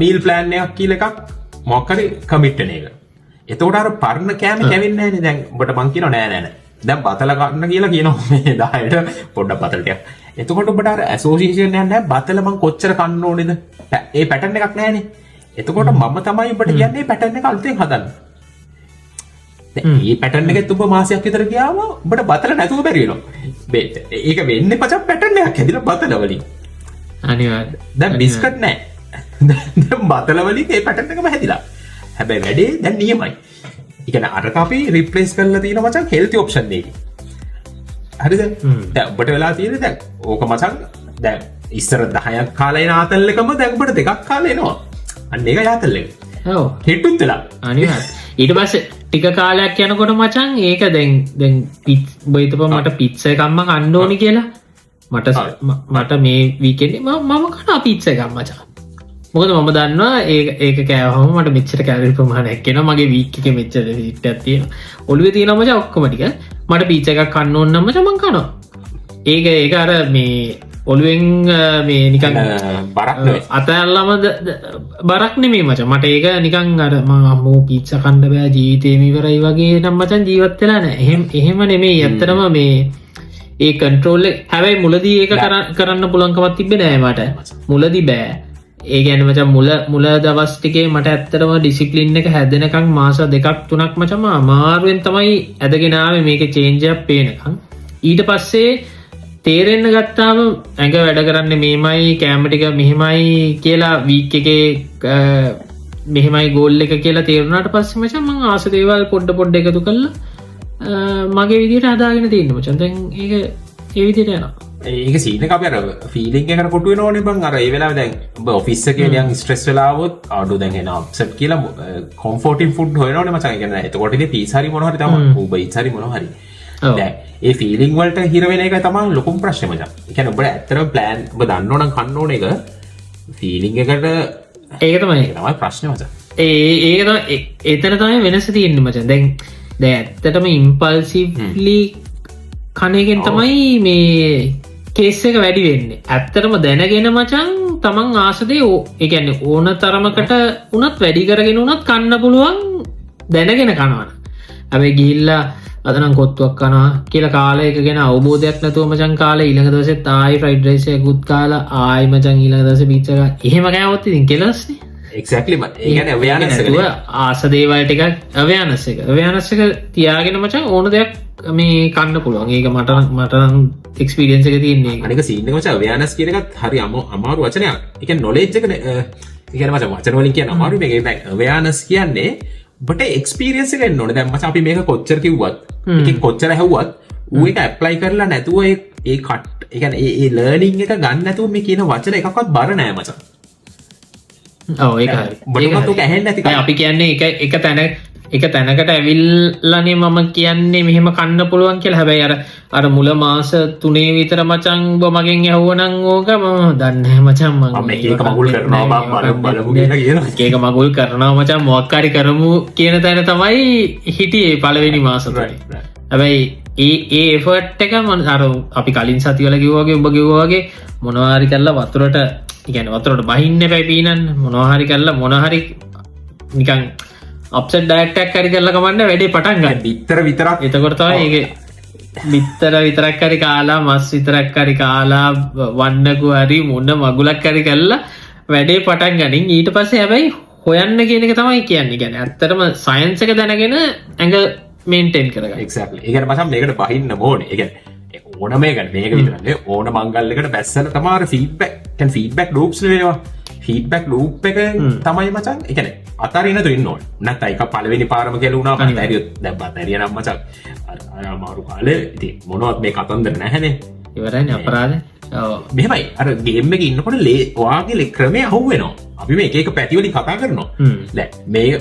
මීල් ප්ලෑන්යක් කියල එකක් මොක්කරි කමිට්ටන එක එතෝට අර පරණ කෑම කැවින්න දැන් බට මංකින නෑනෑන දැම් බතල ගන්න කියලා කියනවා දායට පොඩ්ඩ පතලටයක් එතකොට බට ඇසෝසිේෂන් යන්න බතලමං කොච්චර කන්න ඕනෙද ඒ පැටන්න එකක් නෑනේ එතකොට මම තමයි ඔබට කියන්නේ පැටන්න එක අලුතෙන් හදන්න ඒ පැටන්න එක තුබ මාසයක් විතර කියාව බට බතල නැතුව බැරිනවා බේත ඒක වෙන්න පචක් පැටන්නයක් හැදිල බතලවලින් අනිවාර්ය දැන් බිස්කට් නෑ බතලවලින් ඒ පැටන්නකම හැදිලා හැබැයි වැඩේ දැන් නියමයි එකන අරක අපි රිප්ලේස් කරලා තියෙන මචන් හෙල්ති ඔප්ෂන් එක හරිද ඔබට වෙලා තියෙන දැන් ඕක මචන් දැන් ඉස්සර 10ක් කාලේ නාතල්ලකම දැන්බට දෙකක් කාලේනවා අන්න එක යාතල්ලෙ හෙට්ටුත් වෙලා අනිවාර්ය ඊට පස්සේ ටික කාලයක් යනකොට මචන් ඒක දැන් පිට් බයිතප මට පිත්ස එකම්ම කන්න ඕනි කියලා මට මේ වීකෙන්ඩ මම කනා පිත්ස එකම් මචා මොකද මම දන්නවා ඒක කෑහම මට මෙච්චර කැලරි ප්‍රමාණයක් කියෙන මගේ වීක්ක මෙච්චර සිට ඇතිය ඔළුව තියෙනමච ඔක්කොමටික මට පිච්ච එකක් කන්න ඕන්නම චමන් කනවා ඒක අර මේ ඔළුවෙන් මේ නිකන් අතඇල්ලම බරක් නෙමේ මච මට ඒක නිකන් අර මෝ පිච්ච කණ්ඩ බෑ ජීවිතයමිවරයි වගේ නම් මචන් ජීවත්වෙලා නෑ එහෙම නෙමේ ඇත්තරම මේ ඒ කන්ට්‍රෝල්ල හැබැයි මුලදී ඒක කරන්න පුළන්කමත් තිබෙන නෑමට මුලදි බෑ ඒ ගැන මච මුල දවස්ටිකේ මට ඇත්තරම ඩිසිපලින් එක හැදෙනකං මාස 2-3ක් මචම අමාරුවෙන් තමයි ඇදගෙනාව මේක චේන්ජයක් පේනකං ඊට පස්සේ තේරෙන්න්න ගත්තාම ඇඟ වැඩ කරන්න මේමයි කෑමටික මෙහෙමයි කියලා වීක් එක මෙහෙමයි ගෝල්ල එක කියලා තේරුණට පස්සේ මචන් මං ආසදේවල් පොඩ්ඩ එකතු කල්ලා මගේ විදිට අදාගෙන තියන්න මචන්තැන් ඒ විදිට යනවා ඒක සීන අපර ෆිලිං එකට කොටුව නෝන බං අර ඒ වෙලා දැන් ඔෆිස්ස කියලියන් ස්ට්‍රෙස් වෙලාවොත් අඩු දැන්ගෙන සට් කියලා කොම්ෆෝටින් ෆුඩ් හොයනවන මචන් ගැන එතකොට පිසාරි මොහරි තම උබ ඉසරි මොහරි ඒ ෆිලිං වලට හිරවෙන එක තම ලොකුම් ප්‍රශ්මච එකන ඔබට ඇත්තර ප්ලෑන් ඔබ දන්නවන කන්නෝන එක ෆිලිං එකට ඒක තමයි තමයි ප්‍රශ්න මච ඒක එතන තමයි වෙනස තියෙන්න මචන් දැන් දැ ඇත්තටම ඉම්පල්සිලි කනගෙන් තමයි මේ කේස් එක වැඩි වෙන්නේ ඇත්තටම දැනගෙන මචන් තමන් ආසදේ ඒගැන්න ඕන තරමකට උනත් වැඩි කරගෙන උනත් කන්න පුළුවන් දැනගෙන කනවන ඇබයි ගිල්ලා අදනම් කොත්තුවක් කනා කියල කාලයක ගෙන අවබෝධයක් නැතුව මචන් කාල ඉළඟ දස තායි ෆයිඩ්රේසය ගුත් කාල ආය මචන් ඉළඟ දස පිච්චක එහෙම කෑවොත්තිතින් කෙලස්නේ එක්ලි ඒගැන ආසදේවල්ට එකක් අව්‍යානස්ස එක අව්‍යානස්සක තියාගෙන මචන් ඕන දෙයක් මේ කන්න පුළුවන් ඒක මටනම් එක්ස්පිරියන්ස එක තියන්නේ අනික සිීනමච අව්‍යානස් කියනකත් හරි අමාරු වචනයක් එක නොලේජ්ජකන ඉගන මච වචනවලින් කිය අමාරු මේ අව්‍යානස් කියන්නේ බට එක්ස්පිරියන්ස එක නොන දැම්ම අපි මේක කොච්චර කිව්වත් එක කොච්චර හැව්වත් ඌ එක ඇප්ලයි කරලා නැතුව ඒ කට් එකන ඒ ලර්නිං එක ගන්න නැතුව මේ කියන වචන එකක්වත් බර නෑ මචා ඒ අපි කියන්නේ එක තැන එක තැනකට ඇවිල්ලනේ මම කියන්නේ මෙහෙම කන්න පුළුවන් කියලා හැබැයි අර මුල මාස 3 විතර මචං මගෙන් ඇහුවනම් ඕක මම දන්නේ මචං මම ඒක මගුල් කරනවා බලමු කියලා ඒක මගුල් කරනවා මචං මොකක් හරි කරමු කියන තැන තමයි හිටියේ පළවෙනි මාස තුනේ හැබැයි ඒ එෆර්ට් එක අර අපි කලින් සතිවල කිව්වාගේ උඹ කිව්වාගේ මොනවාරි කරලා වතුරට ඉගැන වතුරට බහින්න පැපීනන් මොනහරි කරලා මොනහරි නිකන් අප්සෙට් ඩයට්ටක් කරි කරලා කමන්න වැඩේ පටන් ගන්න බිත්තර විතරක් එතකොටතයි ඒ බිත්තර විතරක් කරි කාලා මස් විතරක් කරි කාලා වන්නකු හරි මුන්න මගුලක් කරි කරලා වැඩේ පටන් ගනින් ඊට පස්සේ හැබැයි හොයන්න කියනක තමයි කියන්නේ ගැන ඇත්තරම සයින්සක දැනගෙන ඇඟ මේන්ටෙන් කරග එක්ක් ඒකට පසම් මේකට බහින්න මෝන එක ඕන මේකට මේක විතරන්නේ ඕන මංගල්ලකට බැස්සල තමාර ෆීඩ්බැක් ෆීඩ්බැක් ලූප්ස් වේවා ෆීඩ්බැක් ලූප් එක තමයි මචන් එකන අතරන්න තුන්න ඕන නත් අයික පලවෙනි පාරම කෙලුණා දැරිය දැබ දැරිය නම් මචක් අමාරු කාලේ ඉති මොනවත් මේ කතන්දර නැහැනේ ඉවරයි අපරාධ මෙමයි අර ගේම එක ඉන්නකොට ලේවාගේ ක්‍රමය අහුවෙනවා අපි මේ ඒක පැතිවලි කතා කරනවා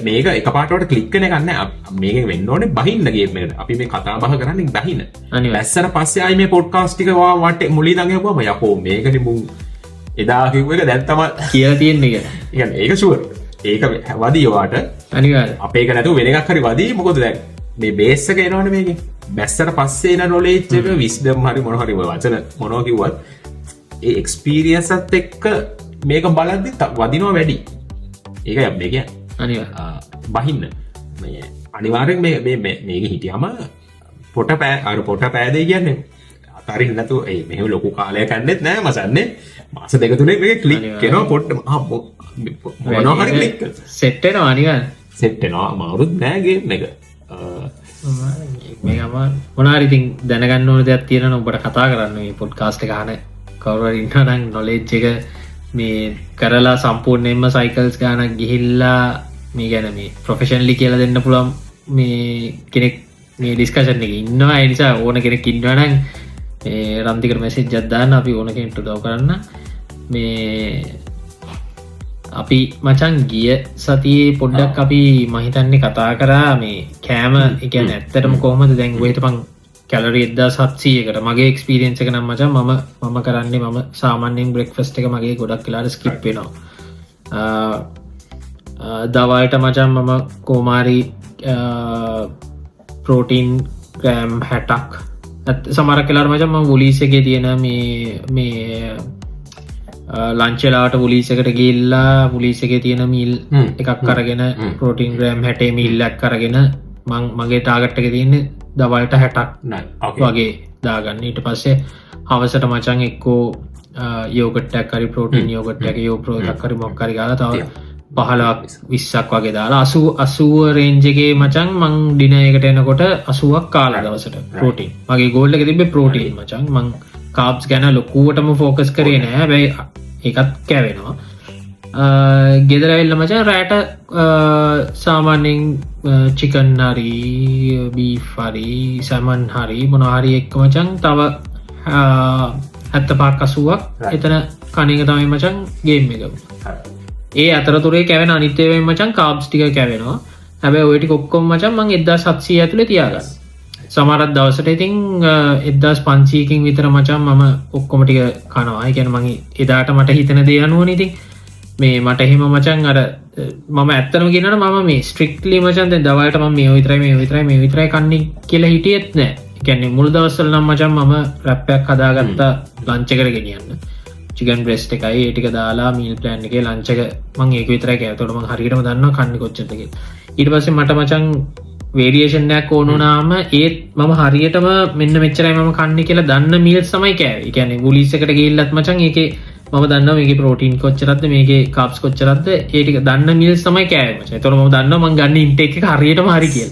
මේක එක පාටට කලික්කන ගන්න මේක වෙන්නඕනේ බහින්නගේමට අපි මේ කතා බහ කරන්න බහින ලැස්සර පස්සයයි මේ පොඩ්කාස්ටිකවා වට මුලි දඟවම යකෝ මේකන මුම් එදා කිව්ව එක දැත්තම කියලා තියෙන්නේ ඒක ශුවර් ඒක වදීවාට අනිවා අපේක නැතු වෙනක් හරි වදී මොකොද දැන් මේ බේස්සක එනවන මේක බැස්සට පස්සේ න නොලේච්චක විස්ඩම් හරි මොනහරි වචන මොනෝකිවත් ඒ එක්ස්පීරියසත් එක්ක මේක බලද්දි වදිනවා වැඩි ඒක යබ්බේ කිය බහින්න අනිවාරෙන් මේක හිටියම පොට පෑ අර පොට පෑදේ කියන්නේ අතරින් නතු ඒ මෙහ ලොකු කාලය කන්නෙත් නෑ මසන්නේ මාස දෙක තුනේ මේ කලික් කෙනවා පොට්ට මොනහරි කලික් සෙට්ටෙන අනිවා සෙට්ටෙනවා මවුරුත් නෑගේ එක මේම මොනාරිතින් දැනගන්න ඕන දෙයක් තියෙන ඔබට කතා කරන්න පොඩ් කාස්ට කාන කවර ඉන්නනං නොලේච්ච එක මේ කරලා සම්පූර්ණයෙන්ම සයිකල්ස් ගානක් ගිහිල්ලා මේ ගැන මේ ප්‍රොෆෙෂන්ලි කියලා දෙන්න පුළම් මේ කෙනෙක් මේ ඩිස්කශන් එක ඉන්නවා නිසා ඕන කෙනෙක් ඉන්නවනං රන්තිකර මැසෙජ් ජද්දාන්න අපි ඕන කෙනෙක්ට දව කරන්න මේ අපි මචන් ගිය සතියේ පොඩ්ඩක් අපි මහිතන්නේ කතා කරා මේ කෑම එකන ඇත්තටම කොහමද දැන් වෙතපං කැලරි එදදා සත්සීයකට මගේ එක්ස්පිරියන්ස එක නම් මචන් මම කරන්නේ මම සාමාන්‍යෙන් බ්‍රෙක්ෆස්ට එක මගේ ගොඩක් කියලාට ස්කිප්පෙනවා දවල්ට මචන් මම කෝමාරි ප්‍රෝටීන් ග්‍රෑම් 60ක් සමර කලාර මචන්ම ගුලිසගේ තියෙන මේ ලංචලාට පුලිසකට ගිල්ලා පුලිසක තියෙන මිල් එකක් කරගෙන ප්‍රෝටීන් ග්‍රෑම් 60 මිල්ලක් කරගෙන මගේ ටාගට්ටක තියන්නේ දවල්ට 60ක් වගේ දාගන්න ඊට පස්සේ හවසට මචන් එක්කෝ යෝගට්ටක් කරි ප්‍රෝටීන් යෝගට්ටක යෝ ප්‍රෝතක්කරි මොක්කරි ගල තව 15-20ක් වගේ දාලා 80 රේන්ජගේ මචන් මං ඩිනයකට එනකොට 80ක් කාලා දවසට ප්‍රෝටීන් මගේ ගෝල්ල එක තිබේ ප්‍රෝටීන් මචන් මං කාප්ස් ගැන ලොකුවටම ෆෝකස් කරේ නෑ බැයි එකත් කැවෙනවා ගෙදරවෙල්ල මචන් රෑට සාමාන්‍යෙන් චිකන් හරි බීෆරි සැමන් හරි මොනහරි එක්ක මචන් තව 75-80ක් එතන කනික තමයි මචන් ගේම් එක ඒ අතරතුරේ කැවෙන අනිත්‍යවෙන් මචන් කාබ්ස් ටික කැවෙනවා හැබැ ඔයටි කොක්කොම් මචන් මං 1700 ඇතුළ තියාගන්න සමරත් දවසට ඉතින් 1500කින් විතර මචන් මම ඔක්කොමටික කනවා ගැන මගේ එදාට මට හිතන දේ අනුවන ඉතින් මේ මට එහෙම මචන් අර මම ඇත්තනම ගෙනට මම මේ ස්ට්‍රික්ලි මචන්ද දවල්ට ම මේ විතරයි මේ විතරයි මේ විතරයි කන්නේ කියලා හිටියෙත් නෑ ගැන්නේ මුල් දවස්සල් නම් මචන් මම රැප්පයක් හදාගත්තා ලංචකර ගෙනියන්න චිකන් බ්‍රෙස්් එකයි ඒටික දාලා මීල් ප්ලෑන් එක ලංචක මං ඒක විතරයි ඇතොටම හරිටම දන්න කන්න කොච්චතක ඊට පස්සේ මට මචන් වේඩියේෂන්යක් ඕනුනාම ඒත් මම හරියටම මෙන්න මෙච්චරයි ම කන්න කියලා දන්න මිල් සමයි කෑව ගැන ගුලිසකට ගේල්ලත් මචන් ඒක මම දන්න මේ ප්‍රෝටීන් කොච්චරත්ද මේක කාප්ස් කොච්චරත්ද ඒටික දන්න මිල් සමයි කෑම තොර ම දන්න මං ගන්න ඉන්ට එක හරියටම හරි කියල්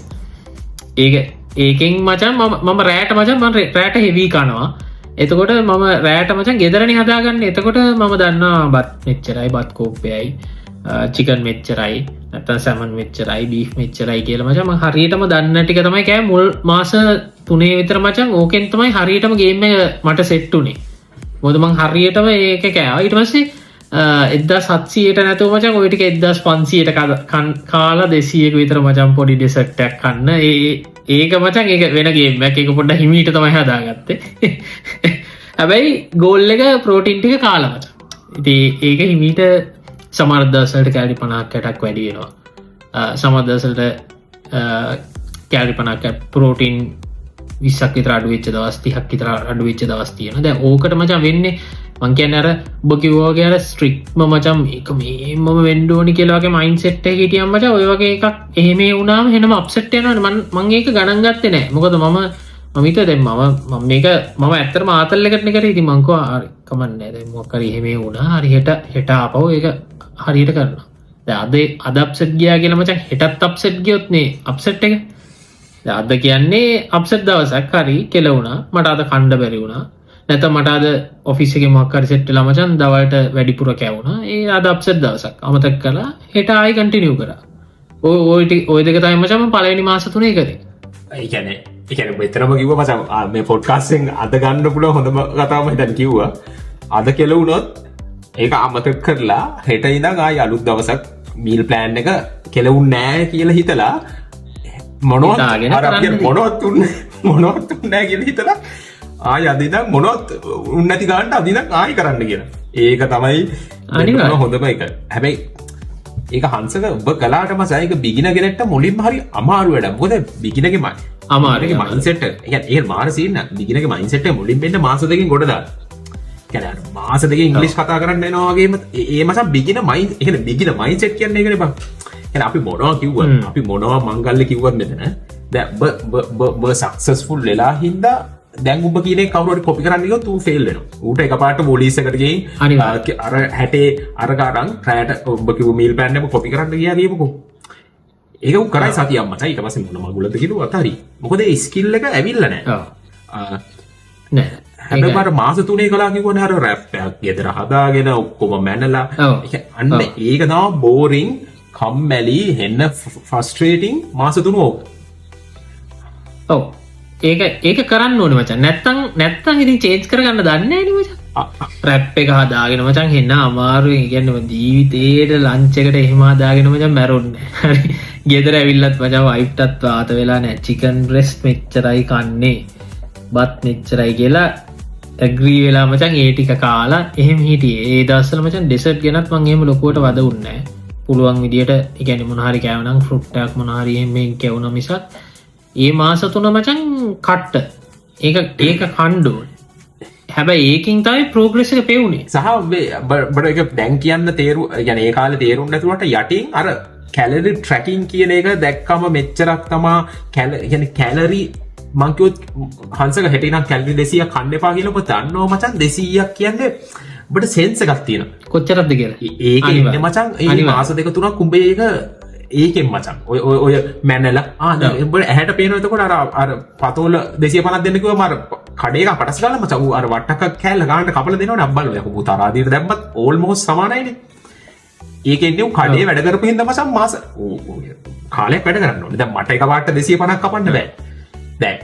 ඒක ඒකෙන් මචන් මම රෑට මචන් මන් රෑට හෙවී කනවා එතකොට මම රෑට මචන් ගෙදරනි හදාගන්න එතකොට මම දන්නවා බත් මෙච්චරයි බත් කෝප්පයයි චිකන් මෙච්චරයි නැත සැමන් මෙච්චරයි බී් මෙච්චරයි කියල මචම හරියටම දන්න ටික තමයි කෑ මුල් මාස 3 විතර මචන් ඕකෙන් තමයි හරියටම ගේම මට සෙට්ටුනේ මොදමං හරියටම ඒක කෑ ඊට පස්සේ 1700ට නැතුව මචන් ඔයටික 1500ට කාලා 200ක විතර මචන් පොඩි ඩෙසට්ටක් කන්න ඒක මචන් ඒක වෙනගේ මැක එක පොඩ්ඩ හිමීට තමයි හදාගත්තේ හැබැයි ගෝල් එක ප්‍රෝටින් ටික කාලාමච ඉති ඒක හිමීට සමර්දසලට කෑලි 50කටක් වැඩියෙනවා සමදසලට කෑලි 50ක ප්‍රෝටීන් 20ක් විතර අඩු වෙච්ච දවස් 30ක් විතර අඩු වෙච්ච දවස් තියෙනවා. දැන් ඕකට මචං වෙන්නේ මං කියන්නේ අර ඔබ කිව්වා වගේ අර ස්ට්‍රික්ට්ම මචං මේක මේම වෙන්න ඕනි කියලා වගේ මයින්ඩ් සෙට් එකක හිටියම් මචං ඔය වගේ එකක් එහෙම වුණාම එහෙනම් අප්සෙට් වෙනවනේ. මං ඒක ගණන් ගත්තේ නැහැ. මොකද මම හිතුවා දැන් මම මේක මම ඇත්තටම ආතල් එකකට නේ කරේ. ඉතින් මං කිව්වා හරි කමන්නේ දැන් මොකක් හරි එහෙම වුණා. හරි හෙට ආපහු ඒක හරියට කරනවා. දැන් අද අප්සෙට් ගියා කියලා මචං හෙටත් අප්සෙට් ගියොත් නේ අප්සෙට් එක. දැන් අද කියන්නේ අප්සෙට් දවසක් හරි කෙලවුණා. මට අද කණ්ඩ බැරි වුණා. නැත්නම් මට අද ඔෆිස් එකේ මොකක් හරි සෙට් වෙලා මචං දවල්ට වැඩිපුර කැවුණා. ඒ අද අප්සෙට් දවසක්. අමතක කළා. හෙට ආයි කන්ටිනියු කරා. ඔය දෙක තමයි මචං මම පළවෙනි මාස 3 කරේ. ඒ කියන්නේ මෙතරම කිව්ව මචං මේ පොඩ්කාස්ට් එකෙන් අද ගන්න පුළුවන් හොඳම කතාව මම හිතන්නේ කිව්වා. අද කෙලවුණොත් ඒක අමතක කරලා හෙට ඉඳන් ආයි අලුත් දවසක් මීල් ප්ලෑන් එක කෙලවුන්නේ නැහැ කියලා හිතලා මොනවත් නැහැ කියලා හිතලා ආයි අද ඉඳන් මොනවත් උන්නති ගන්න අද ඉඳන් ආයි කරන්න කියලා. ඒක තමයි අනිවාර්ය හොඳම එක. හැබැයි ඒක හංසක ඔබ කලාට මචං ඒක බිගිනර් කෙනෙක්ට මුලින්ම හරි අමාරු වැඩක්. මොකද බිගිනර්ගේ අමාරුගේ මයින්ඩ්සෙට් එක ඒක මාර සීන් නක්. බිගිනර්ගේ මයින්ඩ්සෙට් එක මුලින්ම එන්න මාස දෙකකින් ගොඩ දාන්න. කියන්නේ මාස දෙකකින් ඉංග්‍රීසි කතා කරන්න වෙනවා වගේම ඒ මචං බිගිනර් මයින්ඩ් ඒ කියන්නේ බිගිනර් මයින්ඩ්සෙට් කියන්නේ ඒකනේ බං. කියන්නේ අපි මොනවා කිව්වත් අපි මොනවා මංගල්‍ය කිව්වත් මෙතන දැන් ඔබ සක්සස්ෆුල් වෙලා හින්දා දැන් ඔබ කියන කවුරු හරි කොපි කරන්න ගියොත් ඌ ෆේල් වෙනවා. ඌට එකපාරට පොලිස් එකට ගිහින් අර හැටේ අර ගාඩන් රැයට ඔබ කිව්ව මීල් ප්ලෑන් එක කොපි කරන්න ගියා කියමුකෝ. ඒක ඌ කරයි සතියක් මචං. ඊට පස්සේ මොන මගුලද කිව්වා අතහරි. මොකද ඒ ස්කිල් එක ඇවිල්ලා නැහැ. නෑ. හැබැයි මට මාස 3 කලා කිව්වනේ අර රැප් එකක් ගෙදර හදාගෙන ඔක්කොම මැනලා අන්න ඒක තමයි බෝරින් කම්මැලි හෙන්න ෆ්‍රස්ට්‍රේටිං මාස 3 ඕක. ඔව්. ඒක කරන්න ඕනේ මචං. නැත්තම් ඉතින් චේන්ජ් කරගන්න දන්නේ නැහැ නේ මචං. රැප් එක හදාගෙන මචං හෙන්න අමාරුයි. කියන්නේ ජීවිතේට ලන්ච් එකට එහෙම හදාගෙන මචං මැරෙන්නේ. හරි. ගෙදර ඇවිල්ලත් මචං වයිෆ්ටත් වාත වෙලා නැහැ. චිකන් බ්‍රෙස්ට් මෙච්චරයි කන්නේ. බත් මෙච්චරයි කියලා ඇග්‍රී වෙලා මචං ඒ ටික කාලා එහෙම හිටියේ. ඒ දවස්වල මචං ඩෙසර්ට් ගෙනත් මම එහෙම ලොකුවට වදුන්නේ නැහැ. පුළුවන් විදියට ඒ කියන්නේ මොන හරි කෑවනම් ෆෘට් එකක් මොන හරි එහෙම කැවුනා මිසක් ඒ මාස 3 මචං කට්ට. ඒක කණ්ඩෝ. හැබැයි ඒකින් තමයි ප්‍රෝග්‍රස් එක පෙවුනේ. සහ බඩ එක දැන් කියන්න يعني ඒ කාලේ තේරුම් නැතුවට යටින් අර කැලරි ට්‍රැකින් කියන එක දැක්කම මෙච්චරක් තමා කැලරි මං කිව්වොත් හංසක හෙට ඉනම් කැලරි 200ක් කන්න එපා කියලා ඔබ දන්නවා මචං. 200ක් කියන්නේ ඔබට සෙන්ස් එකක් තියෙනවා. කොච්චරද කියලා. ඒක ඉන්නේ මචං ඒ මාස දෙක තුනක් උඹේ ඒක ඒකෙන් මචං ඔය මැනලා ඔබට ඇහැට පේනවා. එතකොට අර පතෝල 250ක් දෙන්න කිව්වම අර කඩේ එක පටස් ගාලා මචං අර වට්ටක් කෑල්ල ගන්නට කපලා දෙනවනේ අබ්බල්. යකෝ පුතා රාදීට දැම්මත් ඕල්මෝස්ට් සමානයිනේ. ඒකෙන්නේ උ කඩේ වැඩ කරපු හින්දා මචං මාස කාලයක් වැඩ කරන්න ඕනේ. දැන් මට එක පාට 250ක් කපන්න බෑ. දැන්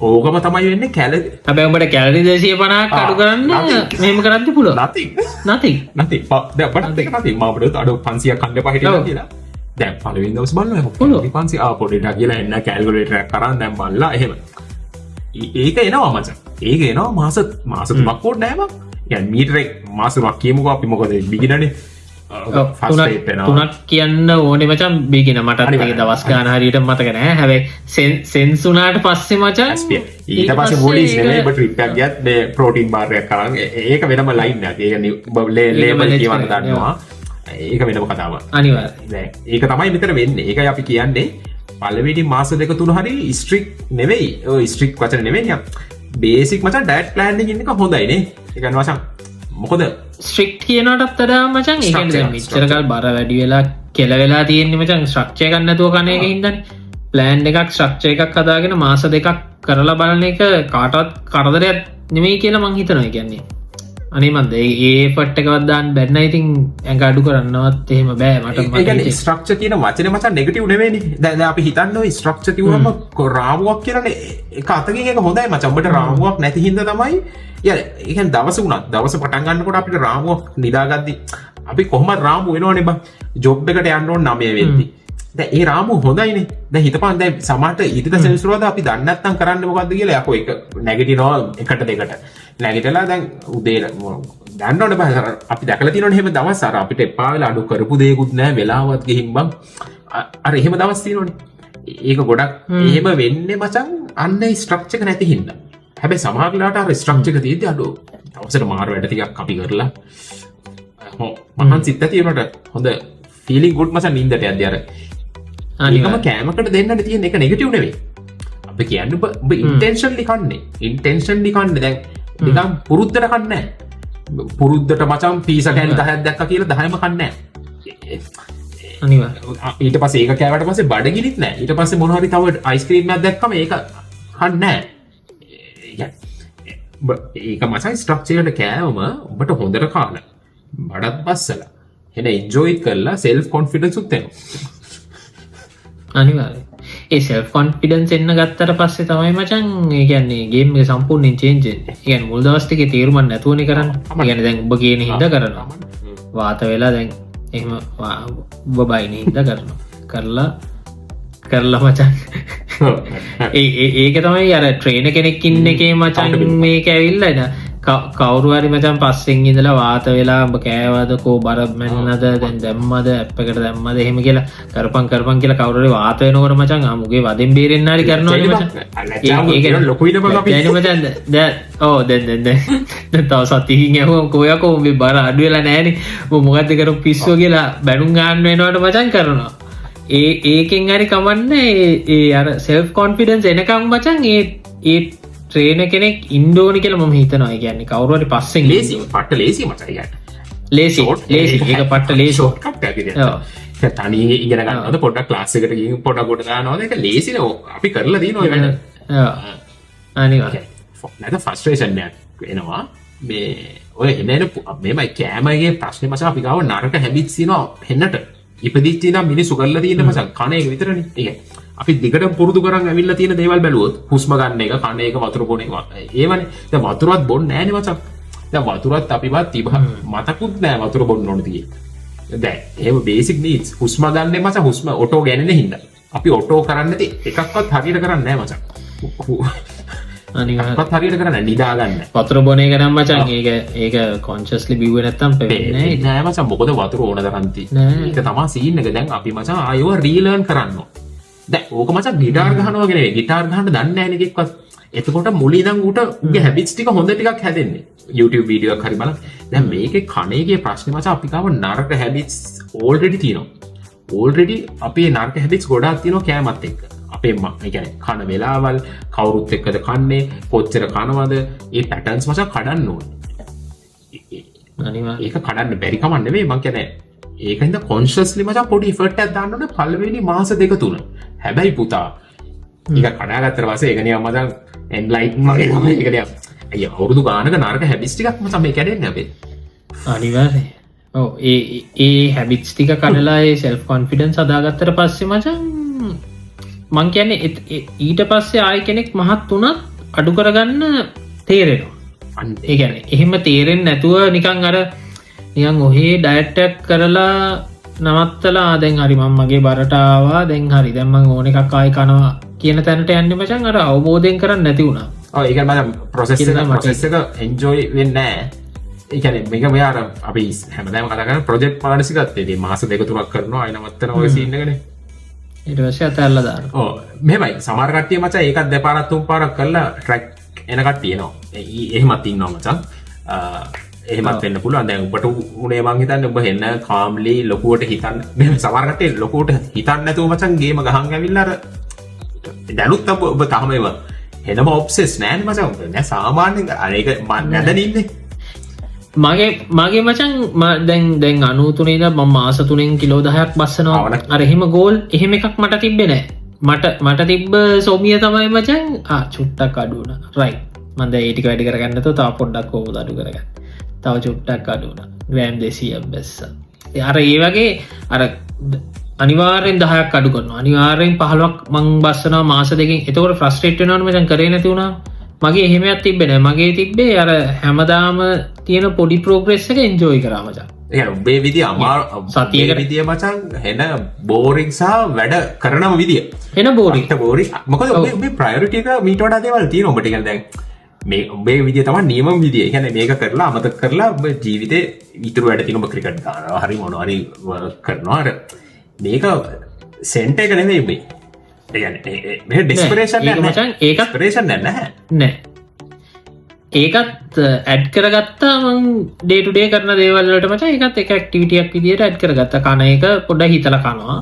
ඕකම තමයි වෙන්නේ කැලරි. හැබැයි උඹට කැලරි 250ක් අඩු කරන්න මෙහෙම කරද්දි පුළුවන්. nothing. දැන් අපිට ඒක නැති මම අපිට අඩු 500ක් කන්න එපා හිටියලා කියලා. දැන් පළවෙනි දවස් බලනවා 500 පොඩිට කියලා එන්න කැල්කියුලේටර් එකක් කරන් දැන් බලලා එහෙම. ඒක එනවා මචං. ඒක එනවා මාස 3ක් ඕනේ නෑ මං. يعني මීටර මාස 3ක් කියමුකෝ අපි මොකද බිගිනර්නේ. තුනක් කියන්න ඕනේ මචං බිගින මටත් ඒක දවස් ගාන හරියට මතක නෑ. හැබැයි සෙන්ස් උනාට පස්සේ මචං ඊට පස්සේ බෝඩිස් නෙමෙයි බට් ට්‍රිප් එකක් ගියත් මේ ප්‍රෝටීන් බාර් එකක් කරන් ඒක වෙනම ලයින් එකක්. ඒක ලේබල් කියවන්න ගන්නවා. ඒක වෙනම කතාවක්. අනිවාර්යයෙන්. ඒක තමයි මෙතන වෙන්නේ. ඒකයි අපි කියන්නේ පළවෙනි මාස දෙක තුන හරි ස්ට්‍රික් නෙවෙයි. ඔය ස්ට්‍රික් වචන නෙවෙයි. බේසික් මචං ඩයට් ප්ලෑන් එකකින් එක හොඳයි නේ. ඒ කියන්නේ මචං මොකද ස්ට්‍රික්ට් කියනටත් වඩා මචං ඒ කියන්නේ මෙච්චර කල් බර වැඩි වෙලා කෙල වෙලා තියෙන්නේ මචං ස්ට්‍රක්චර් එකක් නැතුව කන එකේ හින්දානේ. ප්ලෑන් එකක් ස්ට්‍රක්චර් එකක් හදාගෙන මාස දෙකක් කරලා බලන එක කාටවත් කරදරයක් නෙමෙයි කියලා මං හිතනවා. ඒ කියන්නේ අනේ මන්ද ඒ එෆර්ට් එකවත් දාන්න බැන්න. ඉතින් ඇඟ අඩු කරන්නවත් එහෙම බෑ මට. ඒ කියන්නේ ස්ට්‍රක්චර් කියන වචනේ මචං නෙගටිව් නෙවෙයිනේ. දැන් අපි හිතන්නේ ඔය ස්ට්‍රක්චර් කිව්වම රාමුවක් කියලානේ. ඒක අතකින් ඒක හොඳයි මචං. ඔබට රාමුවක් නැති හින්දා තමයි ඒකන් දවස වුණත් දවස පටන් ගන්නකොට අපිට රාමුවක් නිදාගද්දි අපි කොහොමද රාමු වෙනවනේ බං. ජොබ් එකට යන්න ඕන 9 වෙද්දි. දැන් ඒ රාමුව හොඳයිනේ. දැන් හිතපන් දැන් සමහරට ඊට සෙන්සුරවද අපි දන්නේ නැත්නම් කරන්න මොකද්ද කියලා යකෝ ඒක නැගිටිනවා එකට දෙකට. නැගිටලා දැන් උදේ දන්නවනේ බං අපි දැකලා තියෙනවනේ එහෙම දවස් අර අපිට එපා වෙලා අඩු කරපු දේකුත් නැහැ වෙලාවත් ගිහින් බං අර එහෙම දවස් තියෙනවනේ. ඒක ගොඩක් එහෙම වෙන්නේ මචං අන්න ස්ට්‍රක්චර් එක නැති හින්දා. හැබැයි සමහරලාට අර ස්ට්‍රක්චර් එක තියෙද්දි අඩෝ තවසර මාර වැඩ ටිකක් අපි කරලා මහන් සිත තියෙනට හොඳ ෆීලිං ගුඩ් මචං නින්දට යද්දි අර ඒකම කෑමකට දෙන්නට තියෙන එක නෙගටිව් නෙවෙයි. අපි කියන්නේ ඔබ ඉන්ටෙන්ෂන්ලි කන්නේ. ඉන්ටෙන්ෂන්ලි කන්නේ දැන් නිකන් පුරුද්දට කන්නේ නැහැ. පුරුද්දට මචං පීසා කෑලි 10ක් දැක්කා කියලා 10ම කන්නේ නැහැ. අනිවාර්යයෙන්. ඊට පස්සේ ඒක කෑවට පස්සේ බඩගිනිත් නැහැ. ඊට පස්සේ මොනවා හරි තව අයිස්ක්‍රීම් එකක් දැක්කම ඒක කන්නේ නැහැ. ඒක මචං ස්ට්‍රක්චර් එක කෑවම ඔබට හොඳට කාලා බඩත් බස්සලා එන එන්ජොයි කරලා සෙල්ෆ් කොන්ෆිඩන්ස් උත් එනවා. අනිවාර්යයෙන්. ඒ සෙල්ෆ් කොන්ෆිඩන්ස් එන්න ගත්තට පස්සේ තමයි මචං ඒ කියන්නේ ගේම් එක සම්පූර්ණයෙන් චේන්ජ් වෙන්නේ. ඒ කියන්නේ මුල් දවස් ටිකේ තීරමක් නැතුවනේ කරන්නේ. ඒ කියන්නේ දැන් ඔබ කියන හින්දා කරනවා. වාත වෙලා දැන් එහෙම ඔබ බයිනේ හින්දා කරනවා. කරලා මචං ඒක තමයි අර ට්‍රේනර් කෙනෙක් ඉන්න එකේ මචං මේක ඇවිල්ලා න කවුරු හරි මචං පස්සෙන් ඉඳලා වාත වෙලා ඔබ කෑවද කෝ බර මැන්නද දැන් දැම්මද ඇප් එකට දැම්මද එහෙම කියලා කරපන් කියලා කවුරු හරි වාත වෙනකොට මචං ආමුගේ වදෙන් බේරෙන්න හරි කරනවානේ මචං. ඒක ලොකු ඉන්න බං අපි. දැන් මචං දැන් තව සතියකින් යහුවම කොයකෝ මේ බර අඩු වෙලා නැහනේ. ඔබ මොකද්ද කරපු පිස්සුව කියලා බැනුම් ගන්න වෙනවට මචං කරනවා. ඒකෙන් හරි කමන්නේ ඒ අර සෙල්ෆ් කොන්ෆිඩන්ස් එනකම් මචං ඒ ට්‍රේනර් කෙනෙක් ඉන්න ඕනි කියලා මම හිතනවා. ඒ කියන්නේ කවුරු හරි පස්සෙන් ලේසි පට්ට ලේසි මචං කියන්නේ. ලේසි ඒක පට්ට ලේසි ෂෝට් කට් එකක් විදියට. තනියෙන් ඉගෙන ගන්නවද පොඩ්ඩක් ක්ලාස් එකට ගිහින් පොඩ්ඩක් කොට ගන්නවද ඒක ලේසිනේ. අපි කරලා තියෙනවා ඒක. අනිවාර්යයෙන්. නැත්නම් ෆ්‍රස්ට්‍රේෂන් එකක් එනවා. මේ ඔය එන්නේ මේමයි කෑමගේ ප්‍රශ්නේ මචං අපි ගාව නරක හැබිට්ස් තියෙනවා හෙන්නට. ඉපදිච්ච ඉඳන් මිනිස්සු කරලා තියෙන මචං කණ එක විතරනේ. ඒක අපි දිගටම පුරුදු කරන් ඇවිල්ලා තියෙන දේවල් බැලුවොත් හුස්ම ගන්න එක කණ එක වතුර බොන එක ඒවනේ. දැන් වතුරවත් බොන්නේ නැහනේ මචං. දැන් වතුරත් අපිවත් තිබහ මතකුත් නැහැ වතුර බොන්න ඕනේ තියෙන්නේ. දැන් එහෙම බේසික් නීඩ්ස් හුස්ම ගන්න මචං හුස්ම ඔටෝ ගෑනෙන හින්දා. අපි ඔටෝ කරන්නේ නැති එකක්වත් හරියට කරන්නේ නැහැ මචං. අනිවාර්යයෙන් හරියට කරන්නේ නිදා ගන්න. වතුර බොන එක නම් මචං ඒක කොන්ෂස්ලි බිව්වේ නැත්තම් පෙවෙන්නේ නෑ මචං. මොකද වතුර ඕන තරම් තියෙන්නේ. ඒක තමයි සීන් එක. දැන් අපි මචං ආයෙව රීලර්න් කරන්න ඕන. දැන් ඕක මචං ගිටාර් ගහනවා වගේ නෙවෙයි. ගිටාර් ගහන්න දන්නේ නැහැ නේ කෙක්වත්. එතකොට මුලින් ඉඳන් ඌට උගේ හැබිට්ස් ටික හොඳ ටිකක් හැදෙන්නේ. YouTube වීඩියෝ එකක් හරි බලන්න. දැන් මේකේ කණේගේ ප්‍රශ්නේ මචං අපි ගාව නරක හැබිට්ස් ඕල්රෙඩි තියෙනවා. ඕල්රෙඩි අපේ නරක හැබිට්ස් ගොඩාක් තියෙනවා කෑමත් එක්ක. අපේ කියන්නේ කන වෙලාවල් කවුරුත් එක්කද කන්නේ කොච්චර කනවද ඒ පැටර්න්ස් මචං කඩන්න ඕනේ. අනිවාර්යයෙන්. ඒක කඩන්න බැරි කම නෙවෙයි මං කියන්නේ. ඒකින්ද කොන්ෂස්ලි මචං පොඩි ඉෆර්ට් එකක් දාන්න ඕනේ පළවෙනි මාස දෙක තුන. හැබැයි පුතා ඒක කඩාගත්තට පස්සේ ඒක නිකන් මචං එන්ලයිටන් වගේ තමයි ඒක නිකන් අයිය අවුරුදු ගානක නරක හැබිට්ස් ටිකක් මචං මේ කැඩෙන්නේ අපේ. අනිවාර්යයෙන්. ඔව් ඒ හැබිට්ස් ටික කඩලා ඒ සෙල්ෆ් කොන්ෆිඩන්ස් හදාගත්තට පස්සේ මචං මං කියන්නේ ඊට පස්සේ ආය කෙනෙක් මහත් වුණත් අඩු කරගන්න තේරෙනවා. ඒ කියන්නේ එහෙම තේරෙන්නේ නැතුව නිකන් අර නිකන් ඔහේ ඩයට් එකක් කරලා නවත්තලා දැන් හරි මම මගේ බරට ආවා දැන් හරි දැන් මම ඕන එකක් ආයි කනවා කියන තැනට යන්නේ මචං අර අවබෝධයෙන් කරන්නේ නැති වුණා. ඔව් ඒක මම ප්‍රොසෙස් එක එන්ජොයි වෙන්නේ නැහැ. ඒ කියන්නේ මේක මෙයා අර අපි හැමදාම කතා කරන ප්‍රොජෙක්ට් මානසිකත්වයේදී මාස දෙක තුනක් කරනවා ආයි නවත්තනවා ඔය සීන් එකනේ. ඊට පස්සේ අතල්ලා දානවා. ඔව් මෙහෙමයි සමහර කට්ටිය මචං ඒකත් දෙපාරක් තුන් පාරක් කරලා ට්‍රැක් එන කට්ටිය එනවා. එහෙමත් ඉන්නවා මචං. එහෙමත් වෙන්න පුළුවන්. දැන් ඔබට උනේ මං හිතන්නේ ඔබ හෙන්න කාම්ලි ලොකුවට හිතන්න මේ සමහර කට්ටිය ලොකුවට හිතන්නේ නැතුව මචං ගේම ගහන් ඇවිල්ලා අර දැනුත් ඔබ තාම ඒව හෙනම ඔබ්සෙස් නෑනේ මචං. නෑ සාමාන්‍යයෙන් අනේක මම නැදන ඉන්නේ. මගේ මචං දැන් 93 ඉඳන් මම මාස 3න් කිලෝ 10ක් බස්සනවා. අර එහෙම ගෝල් එහෙම එකක් මට තිබ්බේ නෑ. මට තිබ්බ සොමිය තමයි මචං චුට්ටක් අඩු වුණා. රයිට්. මම දැන් ඒ ටික වැඩි කරගන්න නැතුව තව පොඩ්ඩක් ඕක අඩු කරගන්න. තව චුට්ටක් අඩු වුණා. ග්‍රෑම් 200ක් බැස්සා. අර ඒ වගේ අර අනිවාර්යෙන් 10ක් අඩු කරනවා. අනිවාර්යෙන් 15ක් මං බස්සනවා මාස දෙකකින්. එතකොට ෆ්‍රස්ට්‍රේට් වෙනවනේ මචං කරේ නැති වුණා. මගේ එහෙමයක් තිබ්බේ නෑ. මගේ තිබ්බේ අර හැමදාම තියෙන පොඩි ප්‍රෝග්‍රස් එක එන්ජොයි කරා මචං. ඒ කියන්නේ ඔබේ විදිය අමාරු සතියකට විදිය මචං හෙන බෝරින් සහ වැඩ කරනම විදිය. හෙන බෝරින්. බෝරින්. මොකද ඔබේ ප්‍රයොරිටි එක මීට වඩා දේවල් තියෙනවා ඔබට. කියන්නේ දැන් මේ ඔබේ විදිය තමයි නියම විදිය. ඒ කියන්නේ මේක කරලා අමතක කරලා ඔබ ජීවිතේ ඉතුරු වැඩ තියෙන ඔබ ක්‍රිකට් ගන්නවා. හරි මොනවා හරි කරනවා. මේක සෙන්ටර් එක නෙමෙයි ඔබේ. ඩිස්පරේෂන් ඒක මචං ඒකත් ප්‍රේෂන් නැන්න නෑ ඒකත් ඇඩ් කරගත්තා මං ඩේටුඩේ කරන දේවල්ලට මච එකත් එක ක්ටිවිටියක් විදිට ඇඩ් කරගත්ත කන එක පොඩ හිතල කනවා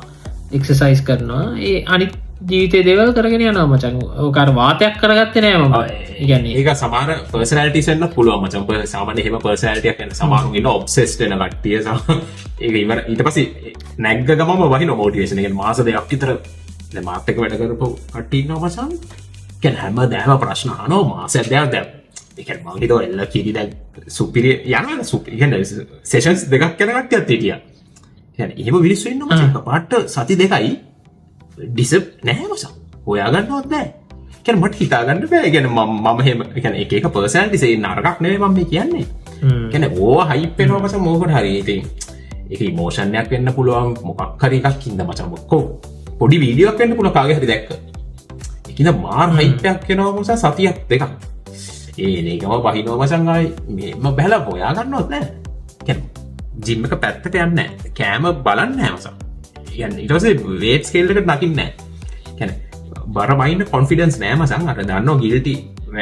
එක්සසයිස් කරනවා ඒ අනි ජීවිතය දෙවල් කරගෙන යනවා මචන් ඕකර වාතයක් කරගත්ත නෑ ම ඉගන්න ඒක සමාර පර්සනල්ටිසන්න පුළුව මචම්ප සාමන හෙම පර්සනල්ටියක් න්න සමාරුගෙන ඔබ්සෙස්ටන කට්ටිය ඒ ඉවර ඊට පසි නැග්ගම වහි නොමෝටිවේශනගෙන් මාස දෙයක් විතර මාතක වැඩ කරපු කට්ටින්න මචන් කැන හැම දෑම ප්‍රශ්න හනෝ මාස දෙයක් දැම් එක මංහිත එල්ල කිරි දැ සුපිරිය යන සුපිගන්න සේෂන්ස් දෙකක් කැනගට ඇත්තේටිය එහෙම විනිස්සුන්න පාට සති දෙකයි ඩිසප් නෑ මසා ඔයාගන්නවත් නෑ කැන මට හිතාගන්න බෑ ගැන මම හෙම එකන එක පර්සල් ිසේ නරකක් නේ මම කියන්නේ කැන ඕ හයිපෙනවා මස මෝකට හරිඉතින් එක මෝෂණයක් වෙන්න පුළුවන් මොකක් හරි එකක් ඉන්න මචමක්කෝ පොඩි වීඩියක් වෙන්න පුළ කාගේ හරි දැක්ක එකද මාර් හයිපයක් කෙනවා මොසා සතියක් දෙකක් ඒකම පහිනෝ මසංගයි මෙම බැල හොයා ගන්නවත් නෑ ජිම්ම එක පැත්තට යන්න කෑම බලන්න නෑමසා ඉටස වේට් ස්කේල්ලකට නකින්න කැන බරමයින්න කොන්ෆිඩන්ස් නෑමසං අර දන්න ගිල්ටි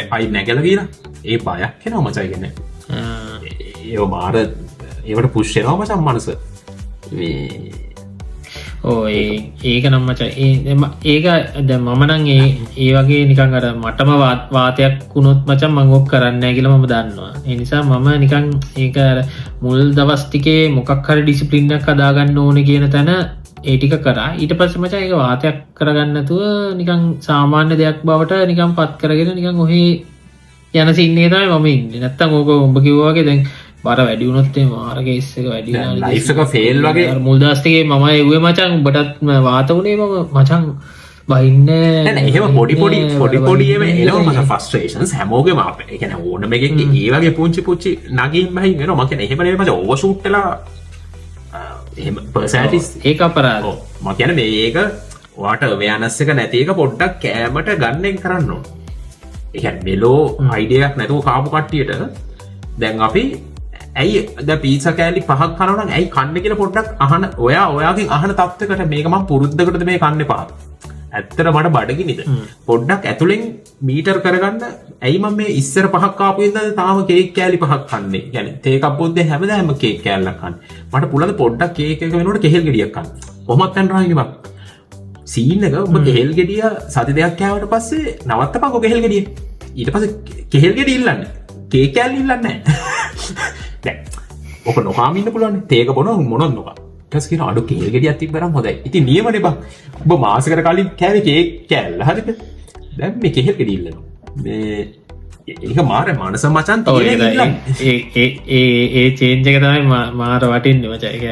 අයි නැගල කියලා ඒ පයක් කෙනවා මචයිගන්න ඒ මාර ඒවට පුෂ්‍යනවා මසම් මනස ඒක නම් මච ඒක ද මමනං ඒ වගේ නිකන් අර මටම වාතයක් වුණොත් මචන් මංගොක් කරන්න කියල මම දන්නවා එනිසා මම නිකං ඒක මුල් දවස්තිකේ මොකක් හරි ඩිසිපලින්නක් කදාගන්න ඕන කියන තැන ඒටික කරා ඊට පස්ස මචා ඒක වාතයක් කරගන්නතුව නිකං සාමාන්‍ය දෙයක් බවට නිකම් පත් කරගෙන නිකං ඔහේ යන සින්නේ තමයි මම ඉන්න නැත්තම් ඕක උඹ කිව්වාගේ දැන් බර වැඩියුණොත්තේ මාරගේ ඉස්සක වැඩි ලයික ෆෙල් වගේ මුල්දස්තිගේ මම එවේ මචන් උඹටත් වාත වුණේ මම මචන් බයින්න එහෙම පොඩිපොඩියම එලව මස ෆස්ට්‍රේෂන්ස් හැමෝගේ මාප එකන ඕනම එකක් ඒවගේ පුංචි පුච්චි නගින් බහි වෙන මකන එහෙම මච ඕවසුට්ටලා පර්සටිස් ඒක අපරාධ මකැන මේක වාට ව්‍යනස්සක නැතික පොඩ්ඩක් කෑමට ගන්නෙන් කරන්න එක මෙලෝ අයිඩයක් නැතුව කාපු කට්ටියට දැන් අපි ඇයි ද පිස කෑලි පහක් කනන ඇයි කන්න කියල පොඩ්ඩක් අහන ඔයාගේ අහන තත්වකට මේකම පුරුද්ධකරද මේ කන්න පා ඇත්තර මට බඩගිනිද පොඩ්ඩක් ඇතුළෙන් මීටර් කරගන්න ඇයිම මේ ඉස්සර පහක්කාපුද තාම කේක් කෑලි පහක් කන්නේ ගැන තේකක් පොද්ද හැමදෑම කේක් කෑල්ලකන්න මට පුලද පොඩ්ඩක් කේක වෙනට කෙහෙල් ගෙඩියක්කන්න ඔොමත්තැන් රහිමක් සීනක ඔබ කෙහෙල් ගෙඩිය සති දෙයක් කෑවට පස්සේ නවත්ත පකො කෙහෙල් ගෙඩිය ඊට පස කෙහෙල් ගෙඩ ඉල්ලන්න කේකෑල් ඉල්ලන්න ඕක නොකාමින්න පුළුවන් තේක බොන මොනොත් නොක ටස්කින අඩු කෙල් ගෙඩිය අති බරම් හොදයි ඉති නියමන බක් ඔබ මාසකර කලින් කෑව කේ කැල්ල හරික දැම් මේ කෙහෙල් ගෙඩිල්ලන ඒක මාර මනස මචන් ඒ චේන්ජක තමයි මාර වටින් මචයක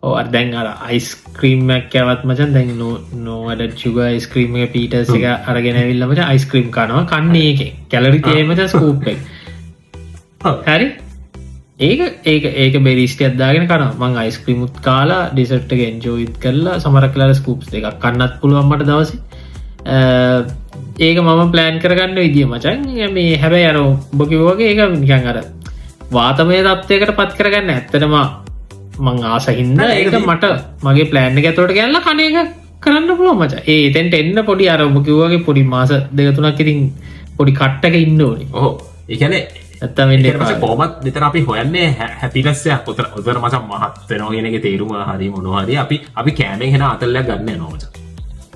ඕදැන් අර අයිස්ක්‍රීම්මක් ඇවත් මචන් දැන් නොවඩ චුග ස්ක්‍රීම පීටස් එක අරගෙනවිල්ලමට අයිස්ක්‍රීම් කනවා කන්නේ එක කැලරි තේමට ස්කූප්පෙක් හැරි ඒක බෙරිස්ට අදදාගෙන කන මං අයිස්ක්‍රීමුත් කාලා ඩිසට්ක එන්ජෝයිත් කරලා සමරක්ලාල ස්කූප්ස් එකක් කන්නත් පුළුවන්මට දවස ඒක මම ප්ලෑන් කරගන්න විදිිය මචන් මේ හැබැයි අර බොකිවෝගේ ඒක නිකන් අර වාතමය තත්වයකට පත් කරගන්න ඇත්තටම මං ආසහින්න ඒක මට මගේ ප්ලෑන්් ඇතවට ගැල්ල කනක කරන්න පුළුව මච ඒතැන්ට එන්න පොඩි අර බොකිවගේ පොඩි මාස දෙගතුනක් ඉතින් පොඩි කට්ටක ඉන්න ඕනි ඕ ඒකනේ ඇත්තම කොමත් නිතර අපි හොයන්නේ හැපිලස්සයක් පොතර ඔදර මච මහත්වෙනගෙනගේ තේරුම හරි මොනවාද අපි කෑමෙන් හෙන අතල්ලයක් ගන්න නොමච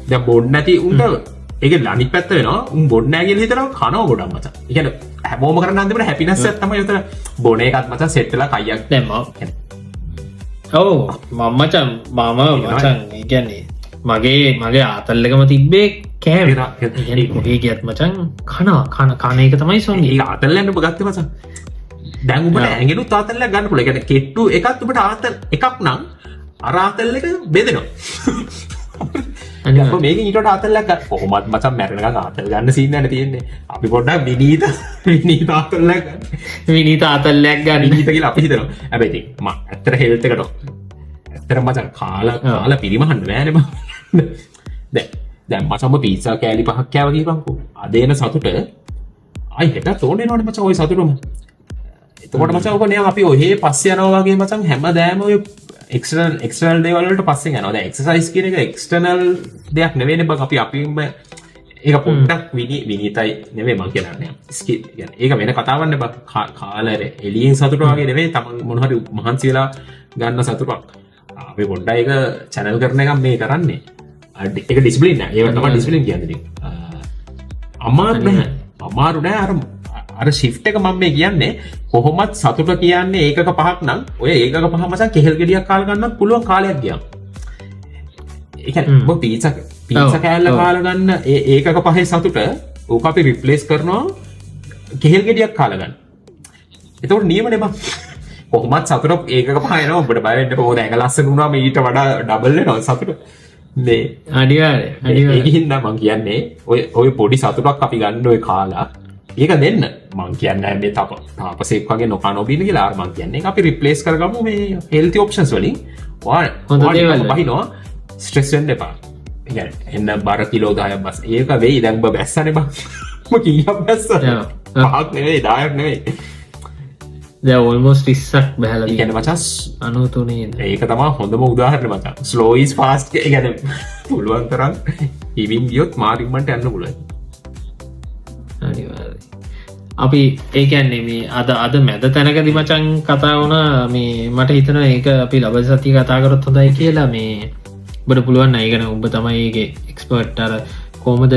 දැ බොඩ් නැති උන්ට ඒක ලනි පැත්ත වෙන බොඩ්නෑගෙන් හිතර කනව ගොඩක් මච ඉගන හැමෝම කරන්නන්දට හැපිනස්ස ඇත්තම යතර බොන එකත් මච සෙට්ටල කයියක් දැම ඔවු මම්මචන් මම මචන් ඉගැන්නේ මගේ ආතල්ලකම තිබ්බේ කෑවෙන ඒ ගත් මචන් කන එක තමයි සොන් ඒ අතල්ලන්න ගත්ත මචන් දැන්ුට ඇගෙනු තාතල්ල ගන්න පුල ගැන කෙට්ටු එකත් උට ආතල් එකක් නම් අරාතල්ල එක බෙදෙනවා මේක ඊට අතල්ලක් කොහොමත් මචන් මැරණ ආතල් ගන්න සිීන්නන තියෙන්නේ අපි පොඩ්ඩක් විනීත විනීතාතල්ල විනීත අතල්ලයක් ගන්න හිතක අපි හිතන ඇබැති ම ඇත්තර හෙල්තකට ඇත්තර මචන් කාල පිරිමහන්න වෑනම දැම් මසම පිසා කෑලි පහක් කෑවගේ පංකු අදේන සතුට අයි හෙට තෝනේ නොට මච ඔය සතුටම එතකොට මචවකනය අපි ඔහේ පස්ස යනවාගේ මචන් හැම දෑම එක්ස්ටර්නල් දේවල්ට පස්සේ යනවා. දැන් එක්සර්සයිස් කියන එක එක්ස්ටර්නල් දෙයක් නෙවෙයිනේ බං. අපි අපිම ඒක පොඩ්ඩක් විනීතයි නෙවෙයි මං කියන්නේ. ස්කිල් කියන්නේ ඒක වෙන කතාවක් නේ බං. කාලේ එළියෙන් සතුට වගේ නෙවෙයි. තමන් මොන හරි මහන්සි වෙලා ගන්න සතුටක්. අපි පොඩ්ඩක් ඒක channel කරන එක මේ කරන්නේ. ඒක ඩිසිප්ලින් නෑ. ඒක තමයි ඩිසිප්ලින් කියන්නේ. අමාරු නෑ අර ශිෆ්ට් එක මම මේ කියන්නේ කොහොමත් සතුට කියන්නේ ඒකක 5ක් නම් ඔය ඒකක 5 මචං කෙහෙල් ගෙඩියක් කාලා ගන්නත් පුළුවන් කාලයක් ගියා. ඒ කියන්නේ ඔබ පීට්සා කෑල්ල කාලා ගන්න ඒකක 5 සතුට ඕක අපි රිප්ලේස් කරනවා කෙහෙල් ගෙඩියක් කාලා ගන්න. එතකොට නියමනේ බං. කොහොමත් සතුට ඒකක 5 එනවා ඔබට බය වෙන්න ඕන ඇඟ ලස්සන වුණාම ඊට වඩා ඩබල් වෙනවා සතුට. මේ අනිවාර්යයෙන් ඒකින්ද මං කියන්නේ ඔය පොඩි සතුටක් අපි ගන්න ඔය කාලා ඒක දෙන්න මං කියන්නේ මේ තාපසෙක් වගේ නොකා නොබින කියලා මං කියන්නේ අපි රිප්ලේස් කරගමු මේ හෙල්ති ඔප්ෂන්ස් වලින් හොඳ දේවල් බහිනවා ස්ට්‍රෙස් වෙන්න එපා. ඒ කියන්නේ එන්න බර කිලෝ 10ක් බස් ඒක වෙයි දැන් ඔබ බැස්සනේ බං. ඔබ කීයක් බැස්සද? 5ක් නෙවෙයි 10ක් නෙවෙයි. දැන් ඔල්මෝස්ට් 30ක් බහැලා ඒ කියන්නේ මචං 93 ඉඳන්. ඒක තමයි හොඳම උදාහරණය මචං. slow is fast ඒ කියන්නේ පුළුවන් තරම් ඉවින් ගියොත් මාරිම්මන්ට යන්න පුළුවන්. අනිවාර්යයෙන්. අපි ඒ කියන්නේ මේ අද මැද තැනකදී මචං කතා වුණා මේ මට හිතෙනවා ඒක අපි ලබන සතිය කතා කරොත් හොඳයි කියලා මේ ඔබට පුළුවන් නෑ. ඒ කියන්නේ ඔබ තමයි ඒකේ එක්ස්පර්ට් අර කොහමද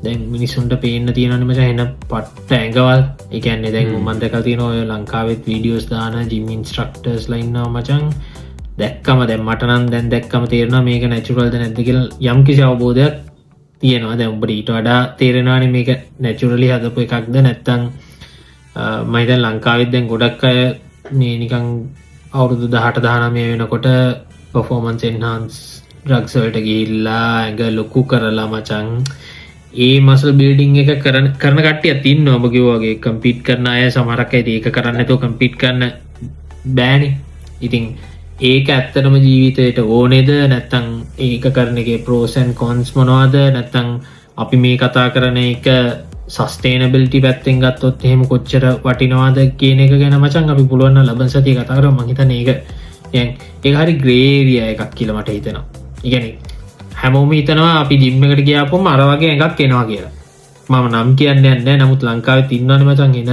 දැන් මිනිස්සුන්ට පේන්න තියෙනවනේ මචං එන පට්ට ඇඟවල්. ඒ කියන්නේ දැන් මම දැකලා තියෙනවා ඔය ලංකාවෙත් වීඩියෝස් දාන ජිම් ඉන්ස්ට්‍රක්ටර්ස්ලා ඉන්නවා මචං. දැක්කම දැන් මට නම් දැන් දැක්කම තේරෙනවා මේක නැචරල්ද නැද්ද කියලා යම් කිසි අවබෝධයක් තියෙනවා. දැන් ඔබට ඊට වඩා තේරෙනවානේ මේක නැචරලි හදපු එකක්ද නැත්නම් මම හිතන්නේ ලංකාවෙත් දැන් ගොඩක් අය මේ නිකන් අවුරුදු 18 19 වෙනකොට performance enhance drugs වලට ගිහිල්ලා ඇඟ ලොකු කරලා මචං ඒ මසල් බිල්ඩින් එක කරන කට්ටියක් ඉන්නවා. ඔබ කිව්වා වගේ කම්පීට් කරන අය සමහරක් අය ඒක කරන්නේ නැතුව කම්පීට් කරන්න බෑනේ. ඉතින් ඒක ඇත්තටම ජීවිතයට ඕනේද නැත්තං ඒක කරන එක ප්‍රෝස් ඇන්ඩ් කොන්ස් මොනවාද නැත්තං අපි මේ කතා කරන එක සස්ටේනබිලිටි පැත්තෙන් ගත්තොත් එහෙම කොච්චර වටිනවාද කියන එක ගැන මචං අපි පුළුවන් නම් ලබන සතියේ කතා කරමු. මං හිතන්නේ ඒක හරි ග්‍රේ ඒරියා එකක් කියලා මට හිතෙනවා. ඒ කියන්නේ හැමෝම හිතනවා අපි ජිම් එකට ගියාපුවම අර වගේ එකක් එනවා කියලා. මම නම් කියන්නේ නැහැ. නමුත් ලංකාවෙත් ඉන්නවනේ මචං එන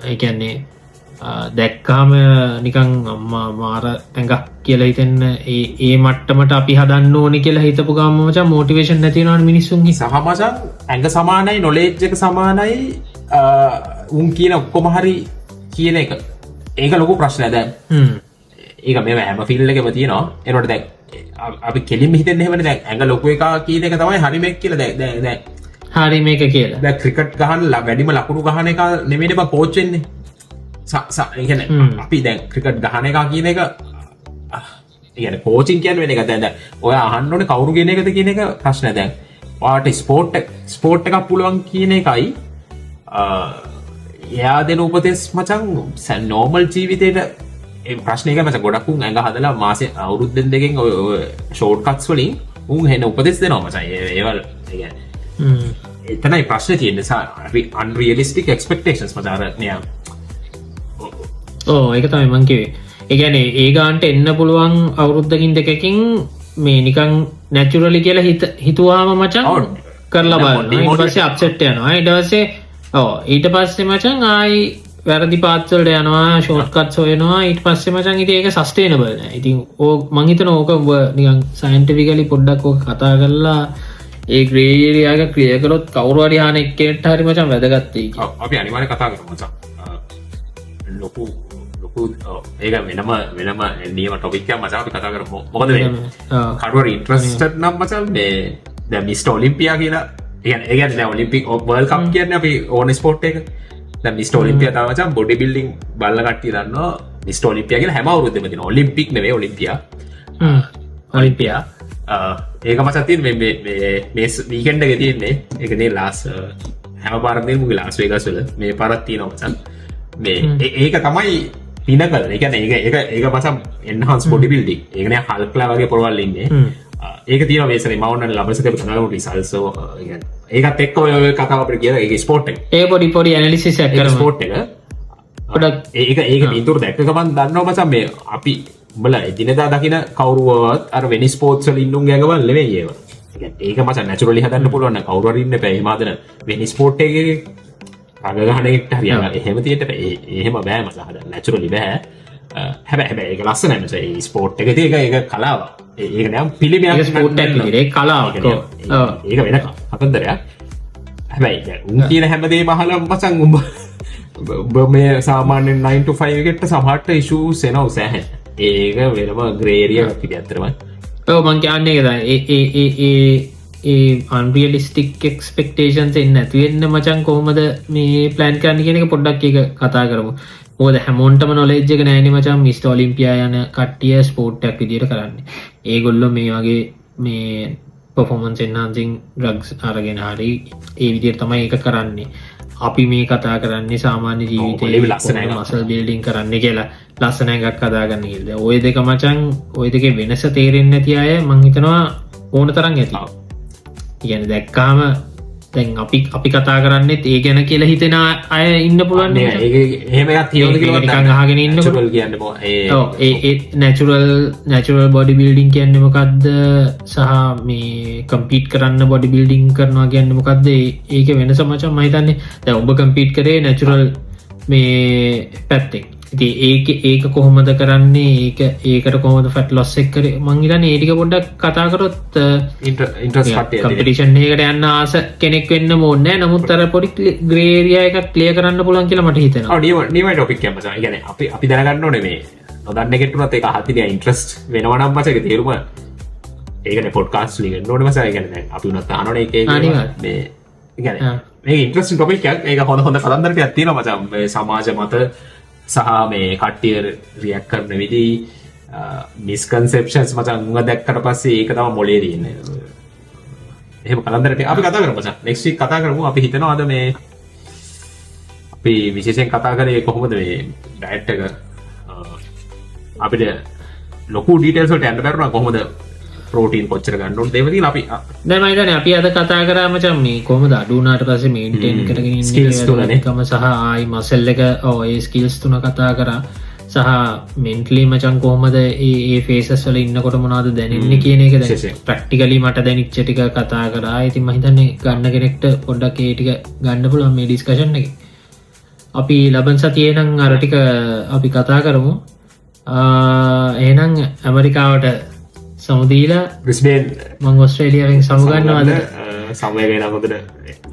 ඒ කියන්නේ දැක්කාම නිකන් මාර ඇඟක් කියලා හිතෙන්න ඒ මට්ටමට අපි හදන්න ඕනේ කියලා හිතපු ගමන් මචං මොටිවේෂන් නැති වෙනවනේ මිනිස්සුන්ගේ. සහ මචං ඇඟ සමානයි නොලෙජ් එක සමානයි උන් කියන ඔක්කොම හරි කියන එක. ඒක ලොකු ප්‍රශ්නයක් දැන්. ඒක මේ හැම ෆීල්ඩ් එකකම තියෙනවා. ඒනොට දැන් අපි කෙලින්ම හිතන්නේ එහෙමනේ දැන් ඇඟ ලොකු එක කියන එක තමයි හරි මේක කියලා දැන් හරි මේක කියලා. දැන් ක්‍රිකට් ගහන වැඩිම ලකුණු ගහන එක නෙමෙයිනේ බං කෝච් වෙන්නේ. අපි දැන් ක්‍රිකට් ගහන එක කියන එක يعني කෝචින් කියන්නේ වෙන එක. දැන් ඔය අහන්න ඕනේ කවුරු කියන එකද කියන එක ප්‍රශ්නය. දැන් ඔයාට ස්පෝර්ට් එකක් පුළුවන් කියන එකයි එයා දෙන උපදෙස් මචං නෝමල් ජීවිතේට ප්‍රශ්නය එක මචං ගොඩක් උන් ඇඟ හදලා මාසේ අවුරුද්දෙන් දෙකෙන් ඔය ෂෝට් කට්ස් වලින් උන් හෙන උපදෙස් දෙනවා මචං. ඒවල් කියන්නේ එතනයි ප්‍රශ්නේ තියෙන්නේ. unrealistic expectations මචං අර නියම්. ඒක තමයි මං කිව්වේ. ඒ කියන්නේ ඒ ගානට එන්න පුළුවන් අවුරුද්දකින් දෙකකින් මේ නිකන් නැචරලි කියලා හිතුවාම මචං කරලා බලන්න. ඊට පස්සේ අප්සෙට් යනවා. ඊට පස්සේ මචං ආයි වැරදි පාත් වලට යනවා, ෂෝට් කට්ස් හොයනවා. ඊට පස්සේ මචං ඉතින් ඒක සස්ටේනබල් නෑ. ඉතින් මං හිතනවා ඕක ඔබ නිකන් සයන්ටිෆිකලි පොඩ්ඩක් ඕක කතා කරලා ඒ ග්‍රේ ඒරියා එක ක්ලියර් කරොත් කවුරු හරි ආන එක්කෙනෙක්ට හරි මචං වැදගත් වෙයි. අපි අනිවාර්යෙන් කතා කරමු මචං. ලොකු ඒක වෙනම නියම ටොපික් එකක් මචං අපි කතා කරමු. මොකද මේ කවුරු හරි ඉන්ට්‍රෙස්ටඩ් නම් මචං මේ දැන් මිස්ටර් ඔලිම්පියා කියලා ඒ කියන්නේ දැන් ඔලිම්පික් වර්ල්ඩ් කප් කියන්නේ අපි ඕන ස්පෝර්ට් එක. දැන් මිස්ටර් ඔලිම්පියා තමයි මචං බොඩි බිල්ඩින් බලන කට්ටිය දන්නවා මිස්ටර් ඔලිම්පියා කියලා හැම අවුරුද්දෙම තියෙනවා. ඔලිම්පික් නෙවෙයි ඔලිම්පියා. ඔලිම්පියා ඒක මචං තියෙන්නේ මේ වීකෙන්ඩ් එකේ තියෙන්නේ. ඒක නේ ලාස් හැම පාරක් දෙන්නේ මුගේ ලාස් වේගස් වල මේ පාරක් තියෙනවා මචං. මේ ඒක තමයි පිනකල්. ඒ කියන්නේ ඒක මචං එන්හාන්ස් බොඩි බිල්ඩින්. ඒක නේ හල්ක්ලා වගේ පොරවල් ඉන්නේ. ඒක තියෙනවා මේසනේ මම ඕනනේ ලබනසක කරනවා රිසල්ට්ස් ඒකත් එක්ක ඔය කතාව අපිට කියලා ඒක ස්පෝර්ට් එක. ඒ පොඩි ඇනලිසිස් එකක් කරමු. ස්පෝර්ට් එක ගොඩක් ඒක පිතුර දැක්කමන් දන්නවා මචන් මේ අපි බල එදිනදා දකින කවරුවත් අර වෙනි ස්පෝට්සල ඉන්නුම් ගැගවල් ලෙවේ ඒව ඒක මච නැචුරලි හදන්න පුළුවන්න කවරුවරන්න පැහිමාදන වෙනි ස්පෝට් එක අගගහනට හරිය එහෙම තියට එහෙම බෑ මස හද නැචුරලි බෑ හැබැ ඒක ලස්ස නැමස ස්පෝට් එක ඒක ඒක කලාව ඒක නම් පිළිබ ස්පෝට් කලාව ඒක වෙන අකන්දරයක් හැබැයි උන් කියන හැමදේ මහල මචන් උඹ මේ සාමාන්‍යෙන් 9 to 5 ගෙට සමහට ඉශූ සෙනව සෑහැ ඒක වෙනම ග්‍රේරිය ති ඇතරම මං කියන්නේ ඒ අන්රියලිස්ටික් එක්ස්පෙක්ටේෂන්ස් එන්න ඇතිවෙන්න මචන් කොහොමද මේ ප්ලෑන් කරන්න කියන එක පොඩ්ඩක් එක කතා කරමු ඕද හැමෝන්ටම නොලෙජ්ජක නෑන මචන් මිස්ට ඔලිම්පියා යන කට්ටිය ස්පෝට්ටක් විදිට කරන්නේ ඒගොල්ල මේ වගේ මේ පොෆොමන්ස් එන්හන්සිං රග්ස් අරගෙන හරි ඒ විදියට තමයි එක කරන්නේ අපි මේ කතා කරන්නේ සාමාන්‍ය ජීවිතය ලස්සන මසල් බිල්ඩිං කරන්න කියලා ලස්සන එකක් කදාගන්න කියද ඔය දෙක මචන් ඔය දෙක වෙනස තේරෙන් නැති අය මංහිතනවා ඕන තරන් ඇති ඉගැන දැක්කාම තැන් අපි කතා කරන්නෙත් ඒ ගැන කියලා හිතෙන අය ඉන්න පුළුවන් හගෙන ඉන්න නැචුරල් බොඩි බිල්ඩිං කියන්න මොකක්ද සහ මේ කම්පීට් කරන්න බොඩි බිල්ඩිං කරනවා කියන්න මොකක්ද ඒක වෙන සමචන් මහිතන්නේ දැ ඔබ කම්පීට් කරේ නැචුරල් මේ පැත්තෙක් ඉති ඒක කොහොමද කරන්නේ ඒකට කොහොමද ෆැට් ලොස් එක් කර මංගිතන ඒටික පොඩ්ඩක් කතාකරොත් කම්පිටිෂන් ඒකට යන්න ආස කෙනෙක් වෙන්න මොන්න නමුත්තර පොඩි ග්‍රේරිය එකක් ක්ලිය කරන්න පුලන් කියලා මට හිතෙන නිව ටොපික් ගැන අපි දැනගන්න ඕනේ මේ නොදන්න කෙටුනත් එක හතින ඉන්ට්‍රස්ට් වෙනවනම් මසක තේරුම ඒකන පොඩ්කාස් ලිග නොට මසය ගැන අපි උනත් අනන එක මේ ඉන්ට්‍රස් ටොපික් ඒක හොඳ හොඳ කතන්දරට ඇත්තින මචම් සමාජ මත සහ මේ කට්ටිය රියක් කරන විදි මිස්කන්සෙප්ෂන්ස් මචන් උඟ දැක්කට පස්සේ ඒක තම මොලේ දන්න එහෙම කලන්දරට අපි කතා කරම නෙක්ස්ටි කතා කරමු අපි හිතනවාද මේ අපි විශේෂයෙන් කතා කරේ කොහොමද මේ ඩයිට්ක අපිට ලොකු ඩීටල්සට ඇන්න බැරුණ කොහොමද ප්‍රෝටීන් කොච්චර ගන්නු දෙවදී අපි දැමයිතන අපි අද කතා කරාමචම් මේ කොම අඩුනාට පස මේන්ටෙන් කරගෙන ස්කිල්ස්තුනකම සහ ආයි මසල්ල එක ඔය ස්කිල්ස් තුන කතා කරා සහ මෙන්ටලි මචන් කොහමද ඒ ෆේසස්වල ඉන්නකොට මොනාද දැනන්න කියන එක ප්‍රක්ටිකලි මට දැනිච්චටික කතා කරා ඉතින් මහිතන්නේ ගන්න කෙනෙක්ට පොඩ්ඩක් ඒටික ගන්න පුළුවන් මේ ඩිස්කශන් එක අපි ලබන් සතියනං අරටික අපි කතා කරමු ඒනං ඇමරිකාවට සමුදීලා බ්‍රිස්බේන් මං ඔස්ට්‍රේලියාවෙන් සමුගන්නවාද සමයගෙන හොදට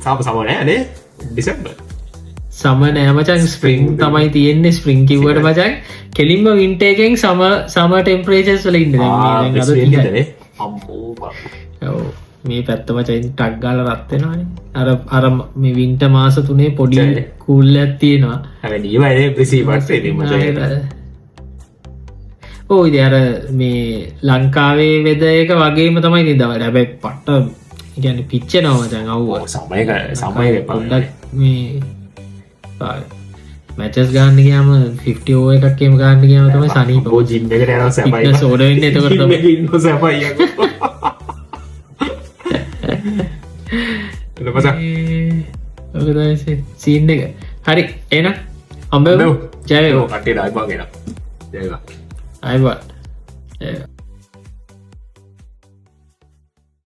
සාප සමනෑනේ ඩිසම්බ සම නෑමචන් ස්පරිං තමයි තියෙන්නේ ස්පරිං කිවට මචන් කෙලින්ම වින්ටේකෙන් සම ටෙම්පරේජස් වල ඉන්න මේ පැත්තමචයින් ටක්ගාල රත්වෙනවාන අර මේ වින්ට මාස තුනේ පොඩි කුල්ල ඇත්තියෙනවා හැ ප්‍රසි ඕ ඉද අර මේ ලංකාවේ වෙද එක වගේම තමයි නිදවට හැබැයි පට්ට ගැන පිච්ච නවතැන් අව්ව සමය පොඩ්ඩක් මේ මැචස් ගාන්න ගයාම 50 ඕ එකක්කම ගාන්න ගයාම තම සනී බෝ ජිම්ම එකට යන සැපයි සෝඩන්න එතකට සැපයි සීන් එක හරි එන අම්බ ජයෝ කටේ ඩයිබා ගෙන ජයවා අයිවා